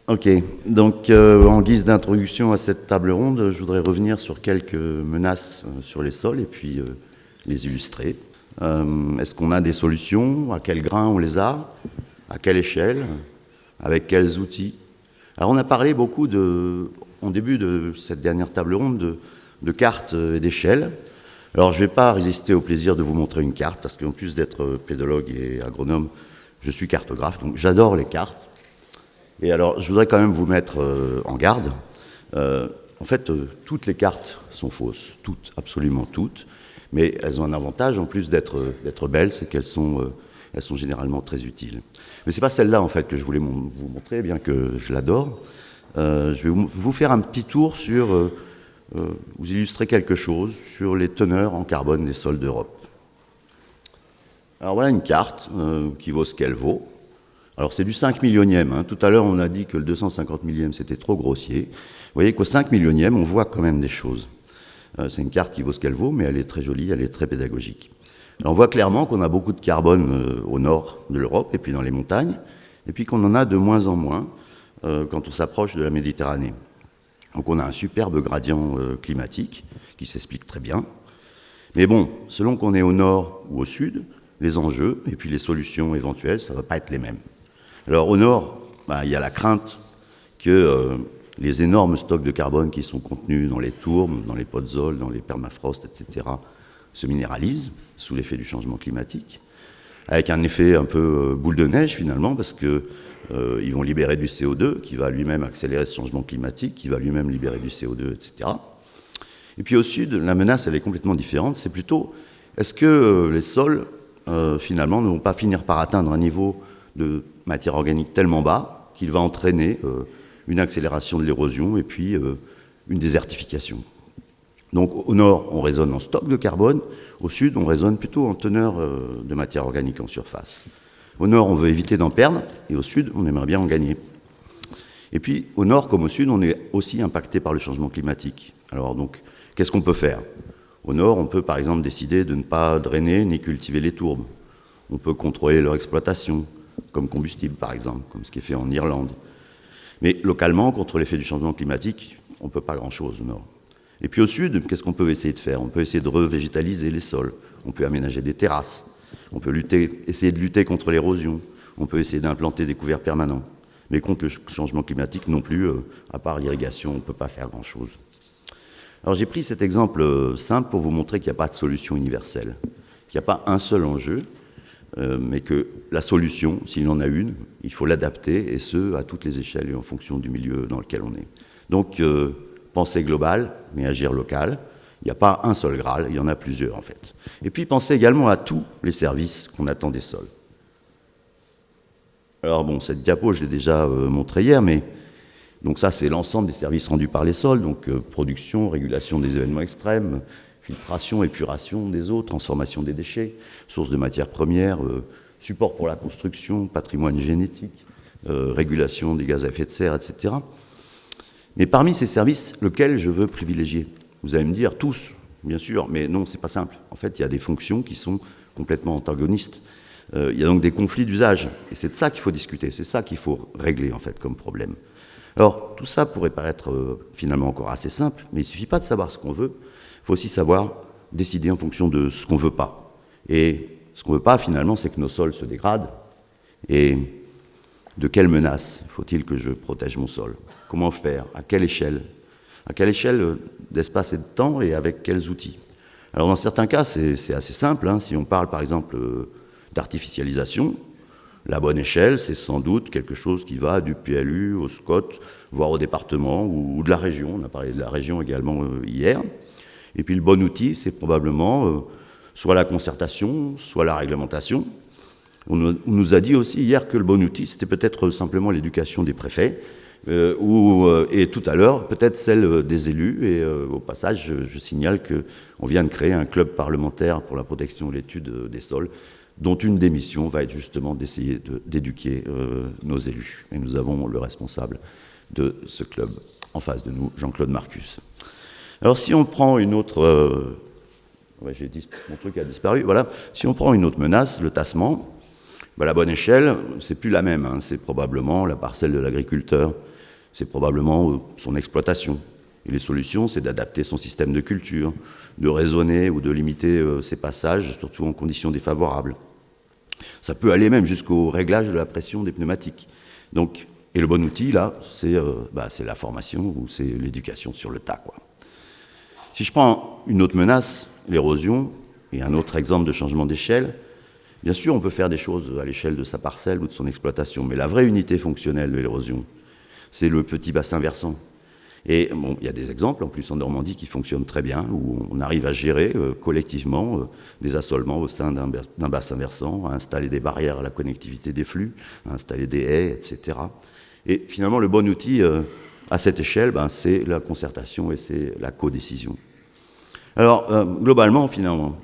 Ok, donc en guise d'introduction à cette table ronde, je voudrais revenir sur quelques menaces sur les sols et puis les illustrer. Est-ce qu'on a des solutions? À quel grain on les a? À quelle échelle? Avec quels outils? Alors on a parlé beaucoup en début de cette dernière table ronde de cartes et d'échelles. Alors je ne vais pas résister au plaisir de vous montrer une carte, parce qu'en plus d'être pédologue et agronome, je suis cartographe, donc j'adore les cartes. Et alors, je voudrais quand même vous mettre en garde. En fait, toutes les cartes sont fausses, toutes, absolument toutes, mais elles ont un avantage, en plus d'être belles, c'est qu'elles sont généralement très utiles. Mais c'est pas celle-là, en fait, que je voulais vous montrer, bien que je l'adore. Je vais vous faire un petit tour sur, vous illustrer quelque chose sur les teneurs en carbone des sols d'Europe. Alors voilà une carte qui vaut ce qu'elle vaut. Alors c'est du 5 millionième. Hein. Tout à l'heure, on a dit que le 250 millième, c'était trop grossier. Vous voyez qu'au 5 millionième, on voit quand même des choses. C'est une carte qui vaut ce qu'elle vaut, mais elle est très jolie, elle est très pédagogique. Alors on voit clairement qu'on a beaucoup de carbone au nord de l'Europe, et puis dans les montagnes, et puis qu'on en a de moins en moins quand on s'approche de la Méditerranée. Donc on a un superbe gradient climatique qui s'explique très bien. Mais bon, selon qu'on est au nord ou au sud, les enjeux et puis les solutions éventuelles, ça ne va pas être les mêmes. Alors au nord, il y a la crainte que les énormes stocks de carbone qui sont contenus dans les tourbes, dans les podzols, dans les permafrosts, etc., se minéralisent sous l'effet du changement climatique, avec un effet un peu boule de neige finalement, parce qu'ils vont libérer du CO2 qui va lui-même accélérer ce changement climatique, qui va lui-même libérer du CO2, etc. Et puis au sud, la menace, elle est complètement différente. C'est plutôt, est-ce que les sols, finalement, ne vont pas finir par atteindre un niveau de matière organique tellement bas qu'il va entraîner une accélération de l'érosion et puis une désertification. Donc au nord, on raisonne en stock de carbone, au sud, on raisonne plutôt en teneur de matière organique en surface. Au nord, on veut éviter d'en perdre, et au sud, on aimerait bien en gagner. Et puis, au nord comme au sud, on est aussi impacté par le changement climatique. Alors donc, qu'est-ce qu'on peut faire? Au nord, on peut par exemple décider de ne pas drainer ni cultiver les tourbes. On peut contrôler leur exploitation, comme combustible par exemple, comme ce qui est fait en Irlande. Mais localement, contre l'effet du changement climatique, on ne peut pas grand-chose au nord. Et puis au sud, qu'est-ce qu'on peut essayer de faire? On peut essayer de revégétaliser les sols, on peut aménager des terrasses, on peut essayer de lutter contre l'érosion, on peut essayer d'implanter des couverts permanents. Mais contre le changement climatique non plus, à part l'irrigation, on ne peut pas faire grand-chose. Alors j'ai pris cet exemple simple pour vous montrer qu'il n'y a pas de solution universelle, qu'il n'y a pas un seul enjeu, mais que la solution, s'il en a une, il faut l'adapter, et ce, à toutes les échelles et en fonction du milieu dans lequel on est. Donc, penser global, mais agir local. Il n'y a pas un seul Graal, il y en a plusieurs en fait. Et puis, penser également à tous les services qu'on attend des sols. Alors bon, cette diapo, je l'ai déjà montrée hier, mais donc ça, c'est l'ensemble des services rendus par les sols, donc production, régulation des événements extrêmes, filtration, épuration des eaux, transformation des déchets, source de matières premières, support pour la construction, patrimoine génétique, régulation des gaz à effet de serre, etc. Mais parmi ces services, lequel je veux privilégier? Vous allez me dire tous, bien sûr, mais non, c'est pas simple. En fait, il y a des fonctions qui sont complètement antagonistes. Il y a donc des conflits d'usage, et c'est de ça qu'il faut discuter, c'est ça qu'il faut régler en fait comme problème. Alors, tout ça pourrait paraître finalement encore assez simple, mais il ne suffit pas de savoir ce qu'on veut, il faut aussi savoir décider en fonction de ce qu'on ne veut pas. Et ce qu'on ne veut pas, finalement, c'est que nos sols se dégradent. Et de quelle menace faut-il que je protège mon sol? Comment faire? À quelle échelle? À quelle échelle d'espace et de temps, et avec quels outils? Alors, dans certains cas, c'est assez simple. Hein. Si on parle, par exemple, d'artificialisation, la bonne échelle, c'est sans doute quelque chose qui va du PLU au SCOT, voire au département ou de la région. On a parlé de la région également hier. Et puis le bon outil, c'est probablement soit la concertation, soit la réglementation. On nous a dit aussi hier que le bon outil, c'était peut-être simplement l'éducation des préfets, et tout à l'heure, peut-être celle des élus. Et au passage, je signale qu'on vient de créer un club parlementaire pour la protection et l'étude des sols, dont une des missions va être justement d'essayer d'éduquer nos élus. Et nous avons le responsable de ce club en face de nous, Jean-Claude Marcus. Alors si on prend une autre... j'ai dit, mon truc a disparu, voilà. Si on prend une autre menace, le tassement, la bonne échelle, c'est plus la même. Hein. C'est probablement la parcelle de l'agriculteur c'est probablement son exploitation. Et les solutions, c'est d'adapter son système de culture, de raisonner ou de limiter ses passages, surtout en conditions défavorables. Ça peut aller même jusqu'au réglage de la pression des pneumatiques. Donc, et le bon outil, là, c'est la formation ou c'est l'éducation sur le tas, quoi. Si je prends une autre menace, l'érosion, et un autre exemple de changement d'échelle, bien sûr, on peut faire des choses à l'échelle de sa parcelle ou de son exploitation, mais la vraie unité fonctionnelle de l'érosion, c'est le petit bassin versant. Et bon, il y a des exemples, en plus en Normandie, qui fonctionnent très bien, où on arrive à gérer collectivement des assolements au sein d'un bassin versant, à installer des barrières à la connectivité des flux, à installer des haies, etc. Et finalement, le bon outil à cette échelle, c'est la concertation et c'est la codécision. Alors, globalement, finalement,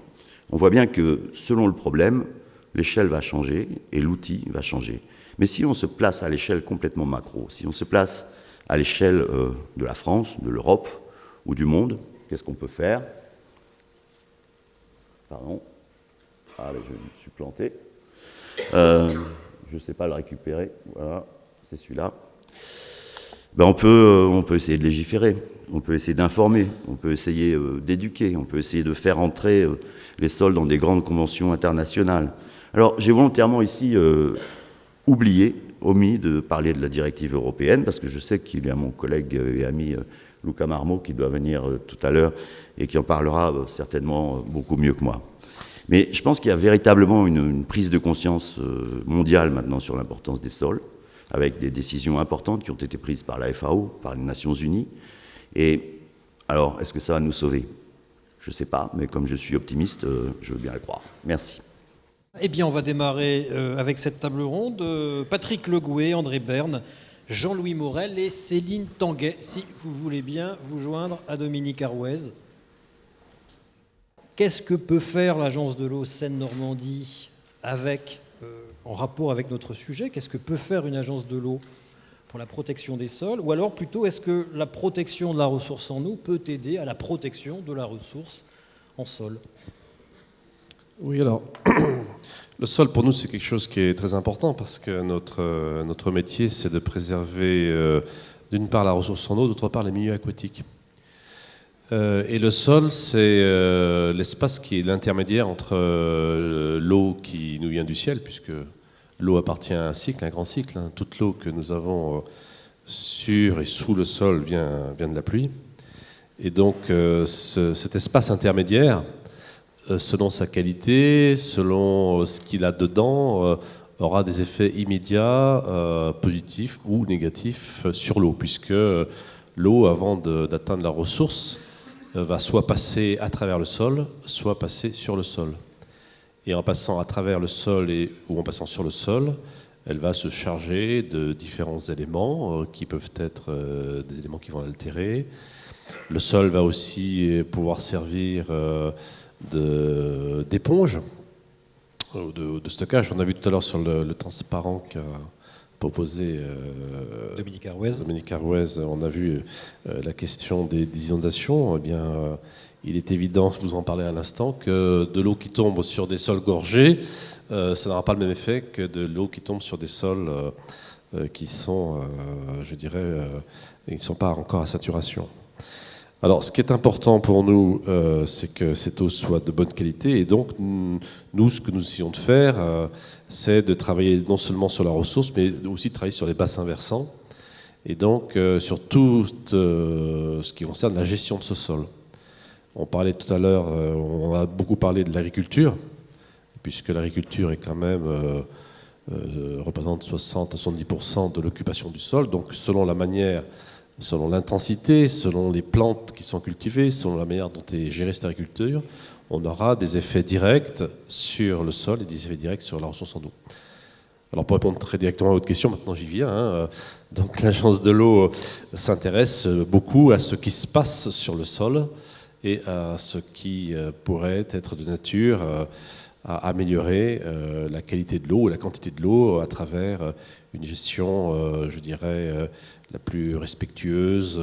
on voit bien que selon le problème, l'échelle va changer et l'outil va changer. Mais si on se place à l'échelle complètement macro, si on se place à l'échelle de la France, de l'Europe ou du monde, qu'est-ce qu'on peut faire? Pardon. Ah, je me suis planté. Je ne sais pas le récupérer. Voilà, c'est celui-là. On peut essayer de légiférer, on peut essayer d'informer, on peut essayer d'éduquer, on peut essayer de faire entrer les sols dans des grandes conventions internationales. Alors, j'ai volontairement ici omis de parler de la directive européenne, parce que je sais qu'il y a mon collègue et ami Luca Marmo qui doit venir tout à l'heure et qui en parlera certainement beaucoup mieux que moi. Mais je pense qu'il y a véritablement une prise de conscience mondiale maintenant sur l'importance des sols, avec des décisions importantes qui ont été prises par la FAO, par les Nations Unies. Et alors, est-ce que ça va nous sauver? Je ne sais pas, mais comme je suis optimiste, je veux bien le croire. Merci. Eh bien, on va démarrer avec cette table ronde. Patrick Legouet, André Berne, Jean-Louis Morel et Céline Tanguay, si vous voulez bien vous joindre à Dominique Arouez. Qu'est-ce que peut faire l'Agence de l'eau Seine-Normandie en rapport avec notre sujet? Qu'est-ce que peut faire une agence de l'eau pour la protection des sols? Ou alors plutôt, est-ce que la protection de la ressource en eau peut aider à la protection de la ressource en sol? Oui, alors, le sol pour nous c'est quelque chose qui est très important parce que notre métier c'est de préserver d'une part la ressource en eau, d'autre part les milieux aquatiques. Et le sol, c'est l'espace qui est l'intermédiaire entre l'eau qui nous vient du ciel, puisque l'eau appartient à un cycle, un grand cycle. Hein. Toute l'eau que nous avons sur et sous le sol vient de la pluie. Et donc cet espace intermédiaire, selon sa qualité, selon ce qu'il a dedans, aura des effets immédiats, positifs ou négatifs sur l'eau, puisque l'eau, avant d'atteindre la ressource, va soit passer à travers le sol, soit passer sur le sol. Et en passant à travers le sol ou en passant sur le sol, elle va se charger de différents éléments qui peuvent être des éléments qui vont l'altérer. Le sol va aussi pouvoir servir d'éponge, de stockage. On a vu tout à l'heure sur le transparent qu'a proposé Dominique Arouez, on a vu la question des inondations. Eh bien, il est évident, je vous en parlais à l'instant, que de l'eau qui tombe sur des sols gorgés, ça n'aura pas le même effet que de l'eau qui tombe sur des sols qui sont, qui ne sont pas encore à saturation. Alors, ce qui est important pour nous, c'est que cette eau soit de bonne qualité. Et donc, nous, ce que nous essayons de faire, c'est de travailler non seulement sur la ressource, mais aussi de travailler sur les bassins versants. Et donc, sur tout ce qui concerne la gestion de ce sol. On parlait tout à l'heure, on a beaucoup parlé de l'agriculture, puisque l'agriculture est quand même représente 60 à 70% de l'occupation du sol. Donc, selon la manière, selon l'intensité, selon les plantes qui sont cultivées, selon la manière dont est gérée cette agriculture, on aura des effets directs sur le sol et des effets directs sur la ressource en eau. Alors pour répondre très directement à votre question, maintenant j'y viens. Donc l'agence de l'eau s'intéresse beaucoup à ce qui se passe sur le sol et à ce qui pourrait être de nature à améliorer la qualité de l'eau, la quantité de l'eau à travers une gestion, la plus respectueuse,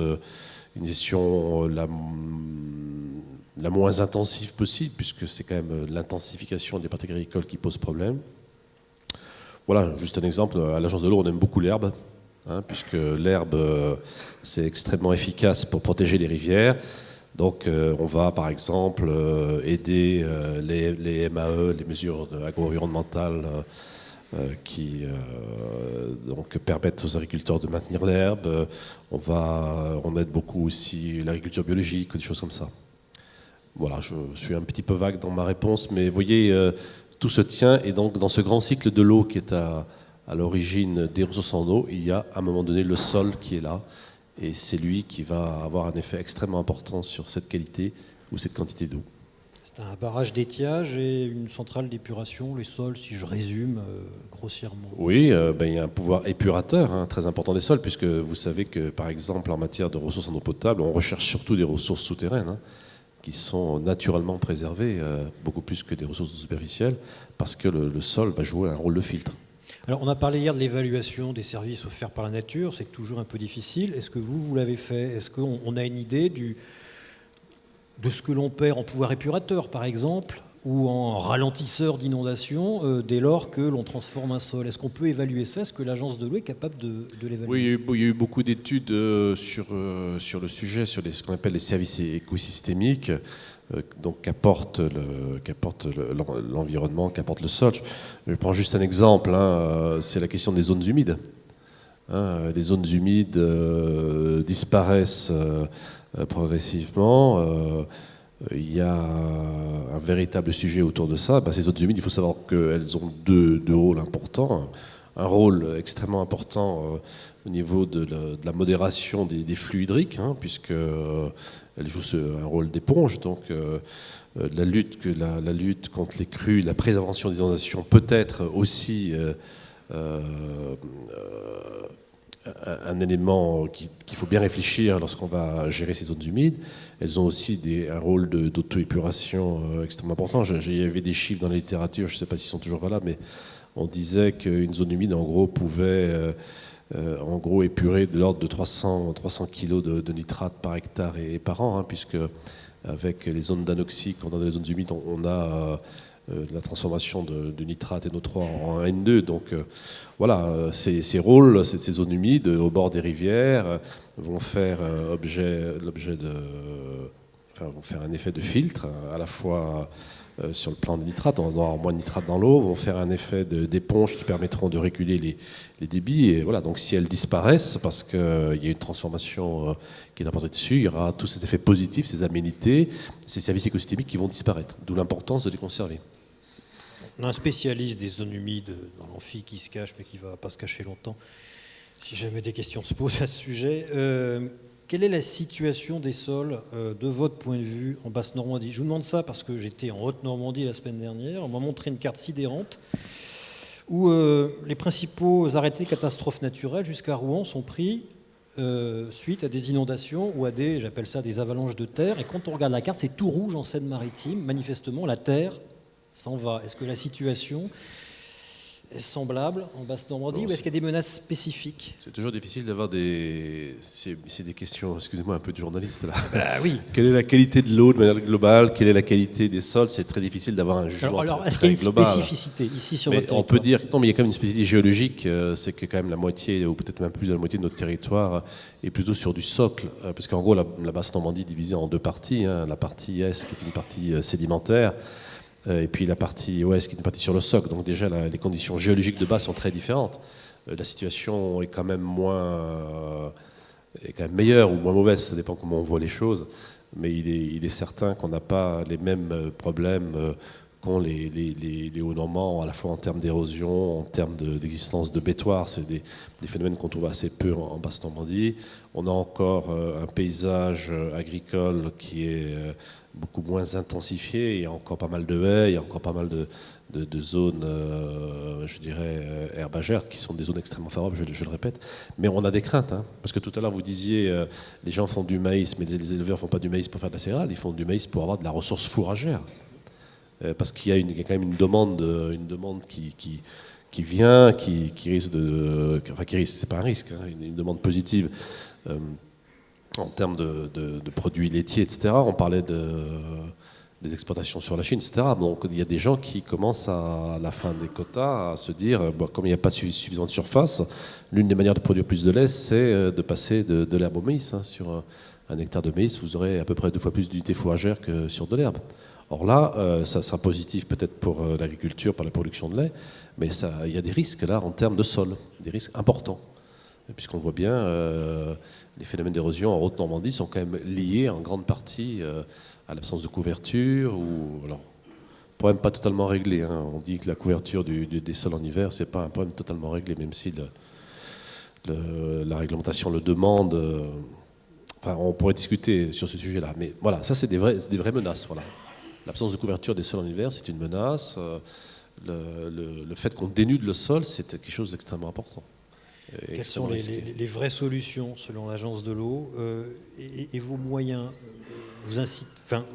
une gestion la moins intensive possible, puisque c'est quand même l'intensification des pratiques agricoles qui pose problème. Voilà, juste un exemple. À l'agence de l'eau, on aime beaucoup l'herbe. puisque l'herbe, c'est extrêmement efficace pour protéger les rivières. Donc on va par exemple aider les MAE, les mesures agro-environnementales qui donc permettent aux agriculteurs de maintenir l'herbe. On aide beaucoup aussi l'agriculture biologique, des choses comme ça. Voilà, je suis un petit peu vague dans ma réponse, mais vous voyez, tout se tient, et donc dans ce grand cycle de l'eau qui est à l'origine des ressources en eau, il y a à un moment donné le sol qui est là, et c'est lui qui va avoir un effet extrêmement important sur cette qualité ou cette quantité d'eau. C'est un barrage d'étiage et une centrale d'épuration, les sols, si je résume grossièrement. Oui, il y a un pouvoir épurateur très important des sols, puisque vous savez que, par exemple, en matière de ressources en eau potable, on recherche surtout des ressources souterraines, qui sont naturellement préservées, beaucoup plus que des ressources superficielles, parce que le sol va jouer un rôle de filtre. Alors, on a parlé hier de l'évaluation des services offerts par la nature, c'est toujours un peu difficile. Est-ce que vous l'avez fait? Est-ce qu'on a une idée de ce que l'on perd en pouvoir épurateur, par exemple, ou en ralentisseur d'inondation, dès lors que l'on transforme un sol? Est-ce qu'on peut évaluer ça? Est-ce que l'agence de l'eau est capable de l'évaluer? Oui, il y a eu beaucoup d'études sur le sujet, sur ce qu'on appelle les services écosystémiques, donc qu'apporte l'environnement, qu'apporte le sol. Je prends juste un exemple, c'est la question des zones humides. Les zones humides disparaissent progressivement. Il y a un véritable sujet autour de ça. Ces zones humides, il faut savoir qu'elles ont deux rôles importants. Un rôle extrêmement important au niveau de la modération des flux hydriques, puisqu'elles jouent un rôle d'éponge. Donc la lutte contre les crues, la prévention des inondations peut être aussi un élément qu'il faut bien réfléchir lorsqu'on va gérer ces zones humides. Elles ont aussi un rôle d'auto-épuration extrêmement important. Il y avait des chiffres dans la littérature, je ne sais pas s'ils sont toujours valables, mais on disait qu'une zone humide, en gros, pouvait épurer de l'ordre de 300 kg de nitrate par hectare et par an, puisque avec les zones d'anoxie qu'on a dans les zones humides, on a la transformation de nitrate NO3 en N2. Donc voilà, ces rôles, ces zones humides au bord des rivières vont faire vont faire un effet de filtre, à la fois sur le plan de nitrate, on aura moins de nitrate dans l'eau, vont faire un effet d'éponge qui permettront de réguler les débits. Et voilà, donc si elles disparaissent, parce qu'il y a une transformation qui est apportée dessus, il y aura tous ces effets positifs, ces aménités, ces services écosystémiques qui vont disparaître. D'où l'importance de les conserver. On a un spécialiste des zones humides dans l'amphi qui se cache, mais qui ne va pas se cacher longtemps, si jamais des questions se posent à ce sujet. Quelle est la situation des sols de votre point de vue en Basse-Normandie? Je vous demande ça parce que j'étais en Haute-Normandie la semaine dernière. On m'a montré une carte sidérante où les principaux arrêtés catastrophes naturelles jusqu'à Rouen sont pris suite à des inondations ou à j'appelle ça des avalanches de terre. Et quand on regarde la carte, c'est tout rouge en Seine-Maritime. Manifestement, la terre s'en va. Est-ce que la situation est semblable en Basse-Normandie ou est-ce qu'il y a des menaces spécifiques? C'est toujours difficile d'avoir c'est des questions, excusez-moi, un peu de journaliste là. Ah oui. Quelle est la qualité de l'eau de manière globale? Quelle est la qualité des sols? C'est très difficile d'avoir un jugement alors, très, est-ce qu'il y a une global. spécificité ici sur votre territoire? On peut dire non, mais il y a quand même une spécificité géologique, c'est que quand même la moitié, ou peut-être même plus de la moitié de notre territoire est plutôt sur du socle, parce qu'en gros la Basse-Normandie est divisée en deux parties, la partie est qui est une partie sédimentaire, et puis la partie ouest qui est une partie sur le socle. Donc déjà les conditions géologiques de base sont très différentes. La situation est quand même meilleure ou moins mauvaise, ça dépend comment on voit les choses, mais il est certain qu'on n'a pas les mêmes problèmes qu'ont les Hauts-Normands, à la fois en termes d'érosion, en termes d'existence de bétoirs. C'est des phénomènes qu'on trouve assez peu en Basse-Normandie. On a encore un paysage agricole qui est beaucoup moins intensifié. Il y a encore pas mal de haies, il y a encore pas mal de zones, je dirais, herbagères, qui sont des zones extrêmement favorables, je le répète. Mais on a des craintes, parce que tout à l'heure vous disiez, les gens font du maïs, mais les éleveurs ne font pas du maïs pour faire de la céréale, ils font du maïs pour avoir de la ressource fourragère. Parce qu'il y a quand même une demande qui vient, qui risque de... Enfin, qui risque, c'est pas un risque, une demande positive en termes de produits laitiers, etc. On parlait des exportations sur la Chine, etc. Donc il y a des gens qui commencent à la fin des quotas à se dire, bon, comme il n'y a pas suffisamment de surface, l'une des manières de produire plus de lait, c'est de passer de l'herbe au maïs. Sur un hectare de maïs, vous aurez à peu près 2 fois plus d'unités fourragères que sur de l'herbe. Or là, ça sera positif peut-être pour l'agriculture, pour la production de lait, mais il y a des risques là en termes de sol, des risques importants. Puisqu'on voit bien, les phénomènes d'érosion en Haute-Normandie sont quand même liés en grande partie à l'absence de couverture, ou alors problème pas totalement réglé. On dit que la couverture des sols en hiver, c'est pas un problème totalement réglé, même si la réglementation le demande. Enfin, on pourrait discuter sur ce sujet-là, mais voilà, ça c'est des vraies menaces. Voilà. L'absence de couverture des sols en hiver, c'est une menace. Le fait qu'on dénude le sol, c'est quelque chose d'extrêmement important. Quelles sont les vraies solutions selon l'Agence de l'eau et vos moyens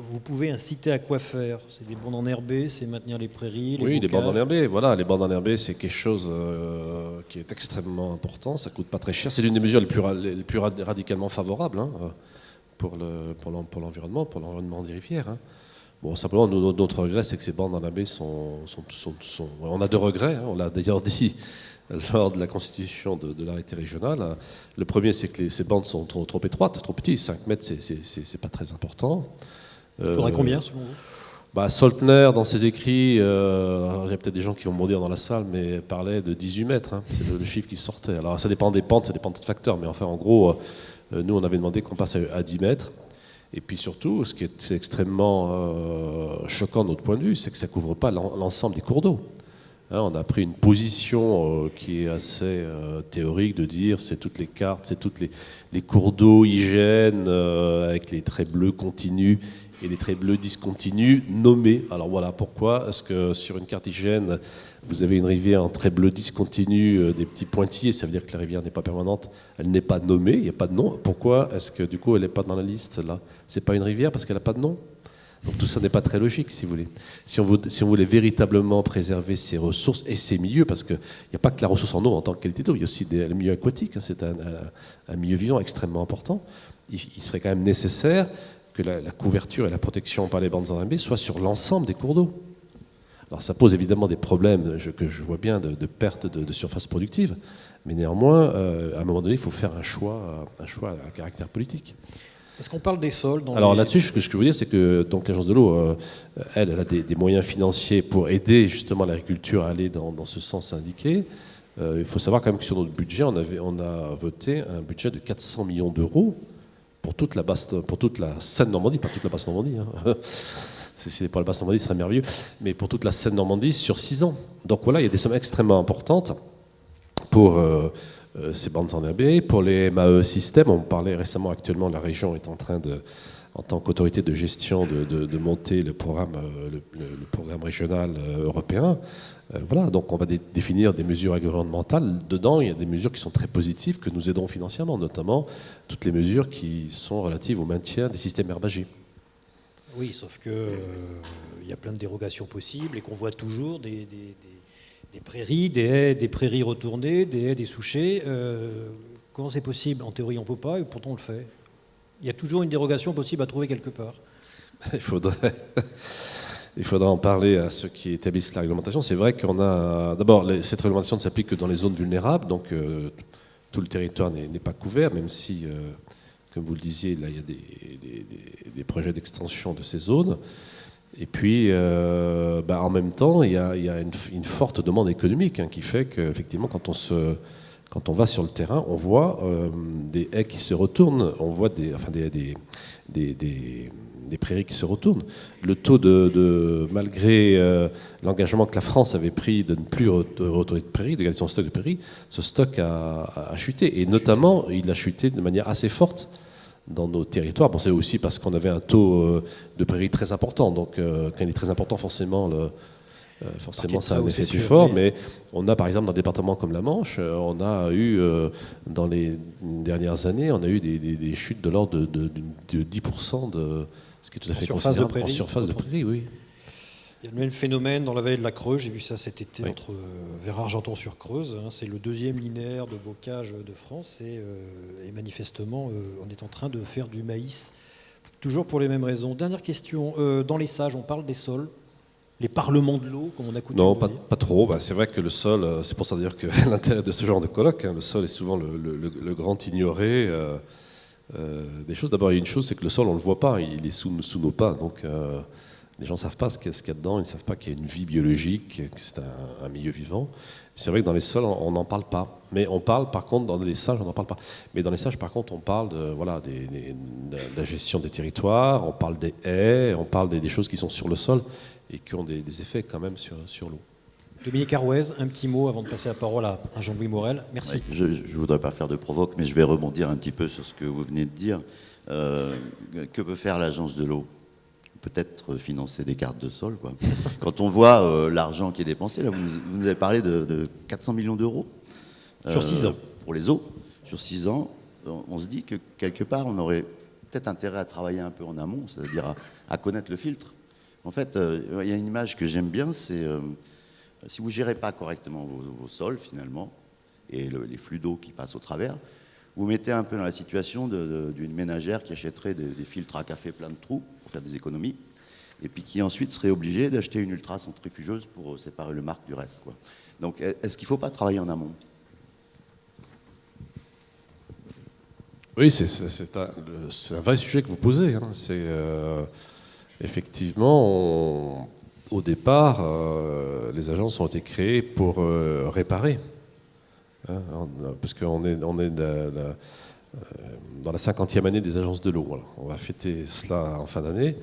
vous pouvez inciter à quoi faire? C'est des bandes enherbées, c'est maintenir les prairies, oui, les bandes enherbées. Voilà, les bandes enherbées, c'est quelque chose qui est extrêmement important. Ça coûte pas très cher. C'est l'une des mesures les plus radicalement favorables pour l'environnement, pour l'environnement des rivières. Bon, simplement, notre regret, c'est que ces bandes enherbées on a 2 regrets. On l'a d'ailleurs dit lors de la constitution de l'arrêté régional. Le premier, c'est que ces bandes sont trop étroites, trop petites. 5 mètres, c'est pas très important. Il faudrait combien, selon vous? Soltner, dans ses écrits, il y a peut-être des gens qui vont me dire dans la salle, mais parlait de 18 mètres. C'est le chiffre qui sortait. Alors, ça dépend des pentes, ça dépend de facteurs. Mais enfin, en gros, nous, on avait demandé qu'on passe à 10 mètres. Et puis surtout, ce qui est extrêmement choquant de notre point de vue, c'est que ça ne couvre pas l'ensemble des cours d'eau. On a pris une position qui est assez théorique de dire c'est toutes les cartes, c'est toutes les cours d'eau hygiène avec les traits bleus continus et les traits bleus discontinus nommés. Alors voilà, pourquoi est-ce que sur une carte hygiène, vous avez une rivière en trait bleu discontinu, des petits pointillés, ça veut dire que la rivière n'est pas permanente, elle n'est pas nommée, il n'y a pas de nom. Pourquoi est-ce que du coup elle n'est pas dans la liste là? C'est pas une rivière parce qu'elle n'a pas de nom? Donc tout ça n'est pas très logique, si vous voulez. Si on voulait véritablement préserver ces ressources et ces milieux, parce qu'il n'y a pas que la ressource en eau en tant que qualité d'eau, il y a aussi le milieu aquatique, c'est un milieu vivant extrêmement important. Il serait quand même nécessaire que la couverture et la protection par les bandes enherbées soient sur l'ensemble des cours d'eau. Alors ça pose évidemment des problèmes que je vois bien de perte de surface productive, mais néanmoins, à un moment donné, il faut faire un choix à caractère politique. Est-ce qu'on parle des sols Alors là-dessus, ce que je veux dire, c'est que donc l'Agence de l'eau, elle a des moyens financiers pour aider justement l'agriculture à aller dans ce sens indiqué. Il faut savoir quand même que sur notre budget, on a voté un budget de 400 millions d'euros pour toute la Seine-Normandie, pas toute la Basse-Normandie. Si c'était pour la Basse-Normandie, ce serait merveilleux, mais pour toute la Seine-Normandie sur 6 ans. Donc voilà, il y a des sommes extrêmement importantes pour ces bandes enherbées, pour les MAE systèmes. On parlait récemment, actuellement, la région est en train en tant qu'autorité de gestion, de monter le programme régional européen. Voilà, donc on va définir des mesures environnementales. Dedans, il y a des mesures qui sont très positives que nous aiderons financièrement, notamment toutes les mesures qui sont relatives au maintien des systèmes herbagés. Oui, sauf que il y a plein de dérogations possibles et qu'on voit toujours des prairies, des haies, des prairies retournées, des haies, des souchets. Comment c'est possible? En théorie, on ne peut pas, et pourtant on le fait. Il y a toujours une dérogation possible à trouver quelque part. Il faudrait en parler à ceux qui établissent la réglementation. C'est vrai qu'on a... D'abord, cette réglementation ne s'applique que dans les zones vulnérables, donc tout le territoire n'est pas couvert, même si, comme vous le disiez, là, il y a des projets d'extension de ces zones. Et puis, en même temps, il y a une forte demande économique qui fait qu'effectivement, quand on va sur le terrain, on voit des haies qui se retournent, on voit des prairies qui se retournent. Le taux malgré l'engagement que la France avait pris de ne plus retourner de prairies, de garder son stock de prairies, ce stock a chuté. Et notamment, il a chuté de manière assez forte dans nos territoires. Bon, c'est aussi parce qu'on avait un taux de prairies très important. Donc, quand il est très important, forcément, ça a un effet plus fort. Mais on a, par exemple, dans des départements comme la Manche, on a eu, dans les dernières années, on a eu des chutes de l'ordre de 10%, ce qui est tout à fait considérable en surface de prairie, oui. Il y a le même phénomène dans la vallée de la Creuse. J'ai vu ça cet été vers Argenton-sur-Creuse. C'est le 2e linéaire de bocage de France. Et manifestement, on est en train de faire du maïs Toujours pour les mêmes raisons. Dernière question. Dans les sages, on parle des sols, les parlements de l'eau, comme on a coutume Non, de dire. pas trop. C'est vrai que le sol, c'est pour ça d'ailleurs que l'intérêt de ce genre de colloque, le sol est souvent le grand ignoré des choses. D'abord, il y a une chose, c'est que le sol, on ne le voit pas, il est sous nos pas. Donc, les gens ne savent pas ce qu'il y a dedans, ils ne savent pas qu'il y a une vie biologique, que c'est un milieu vivant. C'est vrai que dans les sols, on n'en parle pas. Mais on parle, par contre, dans les sages, on n'en parle pas. Mais dans les sages, par contre, on parle de la gestion des territoires, on parle des haies, on parle des choses qui sont sur le sol et qui ont des effets quand même sur l'eau. Dominique Arouez, un petit mot avant de passer la parole à Jean-Louis Morel. Merci. Ouais, je ne voudrais pas faire de provoque, mais je vais rebondir un petit peu sur ce que vous venez de dire. Que peut faire l'agence de l'eau ? Peut-être financer des cartes de sol, quoi. Quand on voit l'argent qui est dépensé, là, vous nous avez parlé de 400 millions d'euros. Sur 6 ans. Pour les eaux. Sur 6 ans, on se dit que quelque part, on aurait peut-être intérêt à travailler un peu en amont, c'est-à-dire à connaître le filtre. En fait, il y a une image que j'aime bien, c'est si vous ne gérez pas correctement vos sols, finalement, et les flux d'eau qui passent au travers, vous mettez un peu dans la situation d'une ménagère qui achèterait des filtres à café plein de trous pour faire des économies, et puis qui ensuite serait obligée d'acheter une ultra-centrifugeuse pour séparer le marc du reste, quoi. Donc, est-ce qu'il ne faut pas travailler en amont ? Oui, c'est un vrai sujet que vous posez. C'est effectivement, au départ, les agences ont été créées pour réparer. Parce qu'on est dans la 50e année des agences de l'eau. Voilà. On va fêter cela en fin d'année.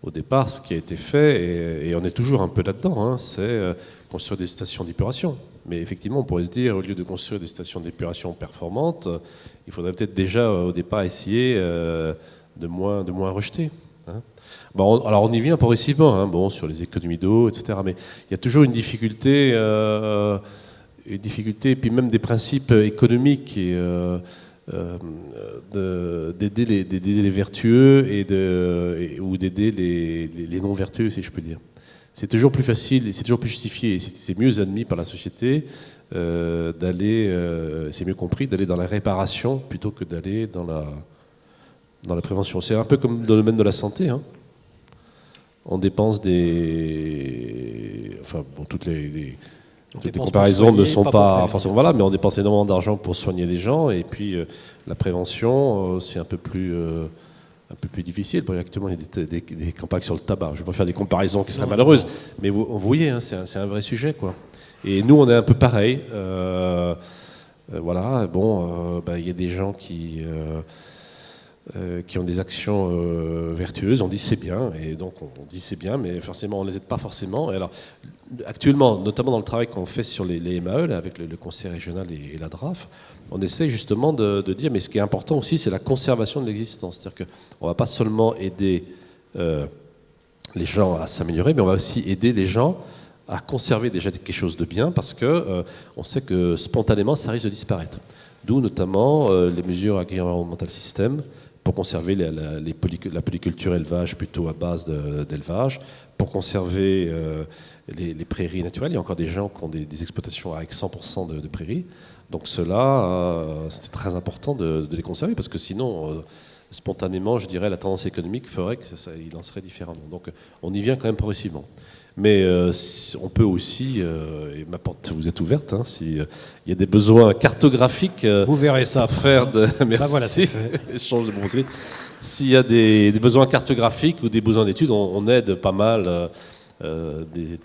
Au départ, ce qui a été fait, et on est toujours un peu là-dedans, c'est construire des stations d'épuration. Mais effectivement, on pourrait se dire, au lieu de construire des stations d'épuration performantes, il faudrait peut-être déjà, au départ, essayer de moins rejeter. Alors on y vient progressivement, sur les économies d'eau, etc. Mais il y a toujours une difficulté, et puis même des principes économiques d'aider les vertueux ou d'aider les non vertueux, si je peux dire. C'est toujours plus facile, et c'est toujours plus justifié, et c'est mieux admis par la société d'aller, c'est mieux compris, d'aller dans la réparation plutôt que d'aller dans la prévention. C'est un peu comme dans le domaine de la santé. On dépense toutes les comparaisons ne sont pas forcément mais on dépense énormément d'argent pour soigner les gens, et puis la prévention, c'est un peu plus difficile. Actuellement, il y a des campagnes sur le tabac. Je ne vais pas faire des comparaisons qui seraient malheureuses, mais vous voyez, c'est un vrai sujet, quoi. Et nous, on est un peu pareil. Il y a des gens qui ont des actions vertueuses, on dit c'est bien, et donc on dit c'est bien, mais forcément on ne les aide pas forcément. Et alors, actuellement, notamment dans le travail qu'on fait sur les MAE, là, avec le conseil régional et la DRAF, on essaie justement de dire, mais ce qui est important aussi, c'est la conservation de l'existence. C'est-à-dire qu'on ne va pas seulement aider les gens à s'améliorer, mais on va aussi aider les gens à conserver déjà quelque chose de bien, parce que on sait que spontanément, ça risque de disparaître. D'où notamment les mesures agri-environnementales système, pour conserver la polyculture élevage plutôt à base d'élevage, pour conserver les prairies naturelles. Il y a encore des gens qui ont des exploitations avec 100% de prairies. Donc cela, c'était très important de les conserver, parce que sinon, spontanément, je dirais, la tendance économique ferait qu'il en serait différemment. Donc on y vient quand même progressivement. Mais on peut aussi, et ma porte vous est ouverte, s'il y a des besoins cartographiques, vous verrez ça. Pour faire de... Merci. Voilà, c'est fait. Échange de bronzés. S'il y a des besoins cartographiques ou des besoins d'études, on aide pas mal les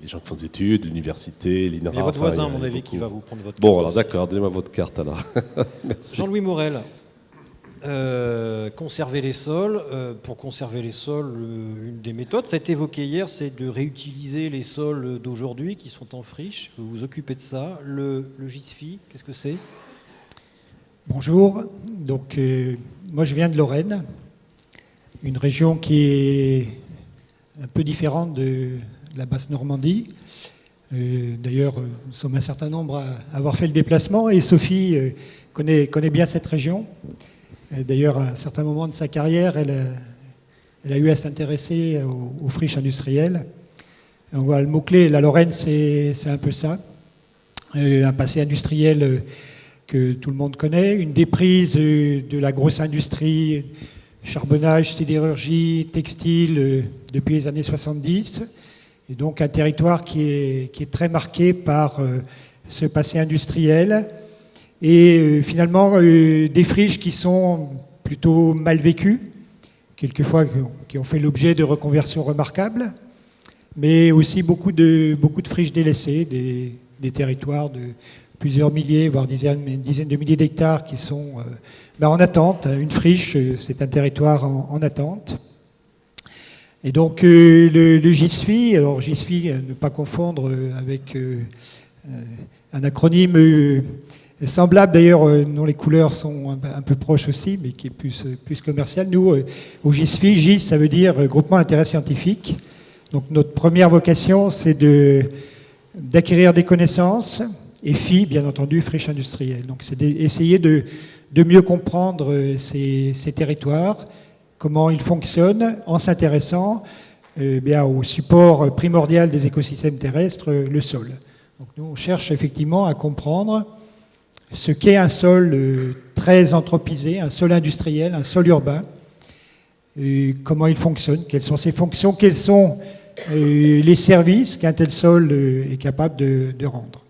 gens qui font des études, l'université, l'INRA. Il y a votre voisin, à mon avis, qui va vous prendre votre carte. Bon, alors d'accord, donnez-moi votre carte alors. Merci. Jean-Louis Morel. Conserver les sols. Pour conserver les sols, une des méthodes, ça a été évoqué hier, c'est de réutiliser les sols d'aujourd'hui qui sont en friche. Vous vous occupez de ça. Le GISFI, qu'est-ce que c'est ? Bonjour. Donc, moi, je viens de Lorraine, une région qui est un peu différente de la Basse-Normandie. D'ailleurs, nous sommes un certain nombre à avoir fait le déplacement, et Sophie connaît bien cette région. D'ailleurs, à un certain moment de sa carrière, elle a eu à s'intéresser aux friches industrielles. On voit le mot-clé, la Lorraine, c'est un peu ça. Un passé industriel que tout le monde connaît, une déprise de la grosse industrie charbonnage, sidérurgie, textile depuis les années 70. Et donc un territoire qui est très marqué par ce passé industriel et finalement des friches qui sont plutôt mal vécues, quelquefois qui ont fait l'objet de reconversions remarquables, mais aussi beaucoup de friches délaissées, des territoires de plusieurs milliers, voire dizaines de milliers d'hectares qui sont en attente. Une friche, c'est un territoire en attente. Et donc le GISFI, alors GISFI, ne pas confondre avec un acronyme semblable d'ailleurs, dont les couleurs sont un peu proches aussi, mais qui est plus commercial. Nous, au GISFI, GIS, ça veut dire Groupement d'intérêt scientifique. Donc notre première vocation, c'est d'acquérir des connaissances, et FI, bien entendu, friche industrielle. Donc c'est d'essayer de mieux comprendre ces territoires, comment ils fonctionnent, en s'intéressant au support primordial des écosystèmes terrestres, le sol. Donc nous, on cherche effectivement à comprendre ce qu'est un sol très anthropisé, un sol industriel, un sol urbain, comment il fonctionne, quelles sont ses fonctions, quels sont les services qu'un tel sol est capable de rendre.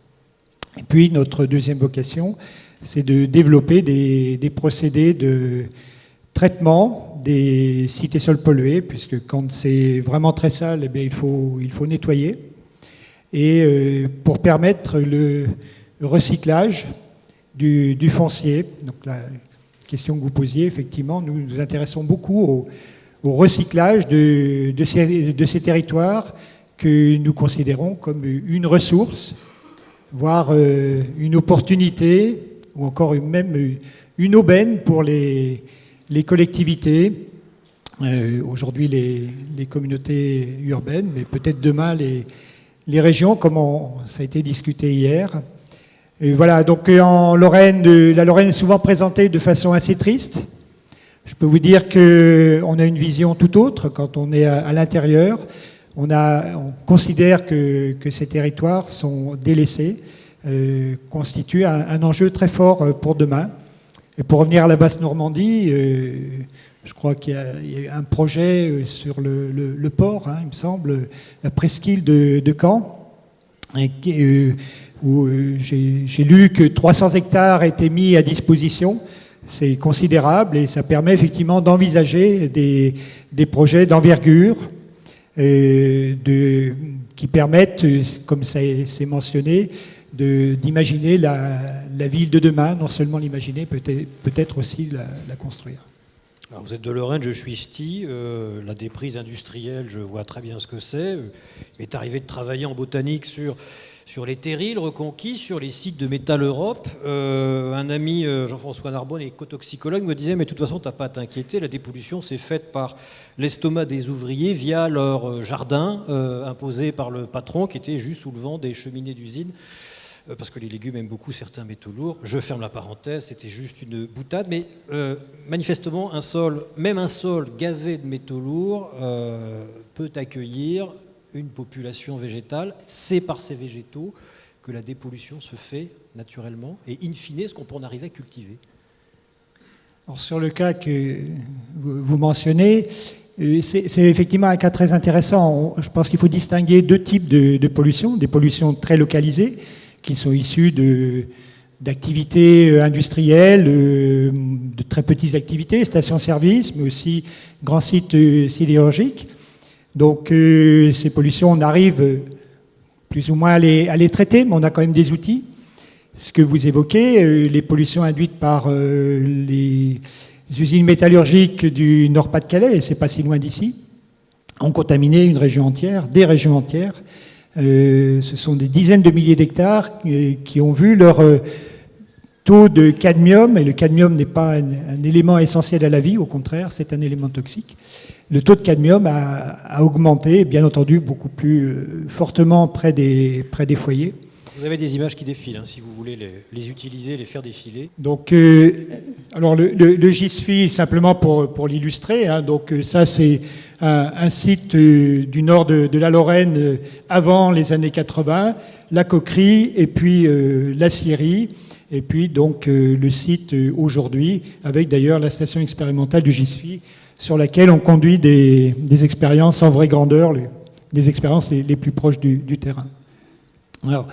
Et puis notre deuxième vocation, c'est de développer des procédés de traitement des sites et sols pollués, puisque quand c'est vraiment très sale, eh bien, il faut nettoyer, et pour permettre le recyclage du foncier. Donc la question que vous posiez, effectivement, nous nous intéressons beaucoup au recyclage de ces territoires que nous considérons comme une ressource, voire une opportunité, ou encore même une aubaine pour les collectivités, aujourd'hui les communautés urbaines, mais peut-être demain les régions, comme ça a été discuté hier. Et voilà, donc en Lorraine, la Lorraine est souvent présentée de façon assez triste. Je peux vous dire qu'on a une vision tout autre quand on est à l'intérieur. On considère que ces territoires sont délaissés, constituent un enjeu très fort pour demain. Et pour revenir à la Basse-Normandie, je crois qu'il y a eu un projet sur le port, il me semble, la presqu'île de Caen, où j'ai lu que 300 hectares étaient mis à disposition. C'est considérable et ça permet effectivement d'envisager des projets d'envergure qui permettent, comme c'est mentionné, d'imaginer la ville de demain, non seulement l'imaginer, peut-être aussi la construire. Alors vous êtes de Lorraine, je suis ch'ti. La déprise industrielle, je vois très bien ce que c'est. Il m'est arrivé de travailler en botanique sur les terrils reconquis, sur les sites de Métal Europe. Un ami, Jean-François Narbonne, écotoxicologue, me disait « Mais de toute façon, tu n'as pas à t'inquiéter, la dépollution, c'est faite par l'estomac des ouvriers via leur jardin imposé par le patron qui était juste sous le vent des cheminées d'usine. » Parce que les légumes aiment beaucoup certains métaux lourds. Je ferme la parenthèse, c'était juste une boutade. Mais manifestement, même un sol gavé de métaux lourds peut accueillir une population végétale. C'est par ces végétaux que la dépollution se fait naturellement. Et in fine, est-ce qu'on peut en arriver à cultiver ? Alors, sur le cas que vous mentionnez, c'est effectivement un cas très intéressant. Je pense qu'il faut distinguer deux types de pollution. Des pollutions très localisées, qui sont issus d'activités industrielles, de très petites activités, stations-service, mais aussi grands sites sidérurgiques. Donc ces pollutions, on arrive plus ou moins à les traiter, mais on a quand même des outils. Ce que vous évoquez, les pollutions induites par les usines métallurgiques du Nord-Pas-de-Calais, et c'est pas si loin d'ici, ont contaminé une région entière, des régions entières. Ce sont des dizaines de milliers d'hectares qui ont vu leur taux de cadmium, et le cadmium n'est pas un élément essentiel à la vie, au contraire, c'est un élément toxique. Le taux de cadmium a augmenté, bien entendu, beaucoup plus fortement près des foyers. Vous avez des images qui défilent, si vous voulez les utiliser, les faire défiler. Donc, alors le GISFI, simplement pour l'illustrer, donc ça c'est un site du nord de la Lorraine avant les années 80, la Coquerie et puis la Syrie, et puis donc le site aujourd'hui, avec d'ailleurs la station expérimentale du GISFI sur laquelle on conduit des expériences en vraie grandeur, des expériences les plus proches du terrain. Alors,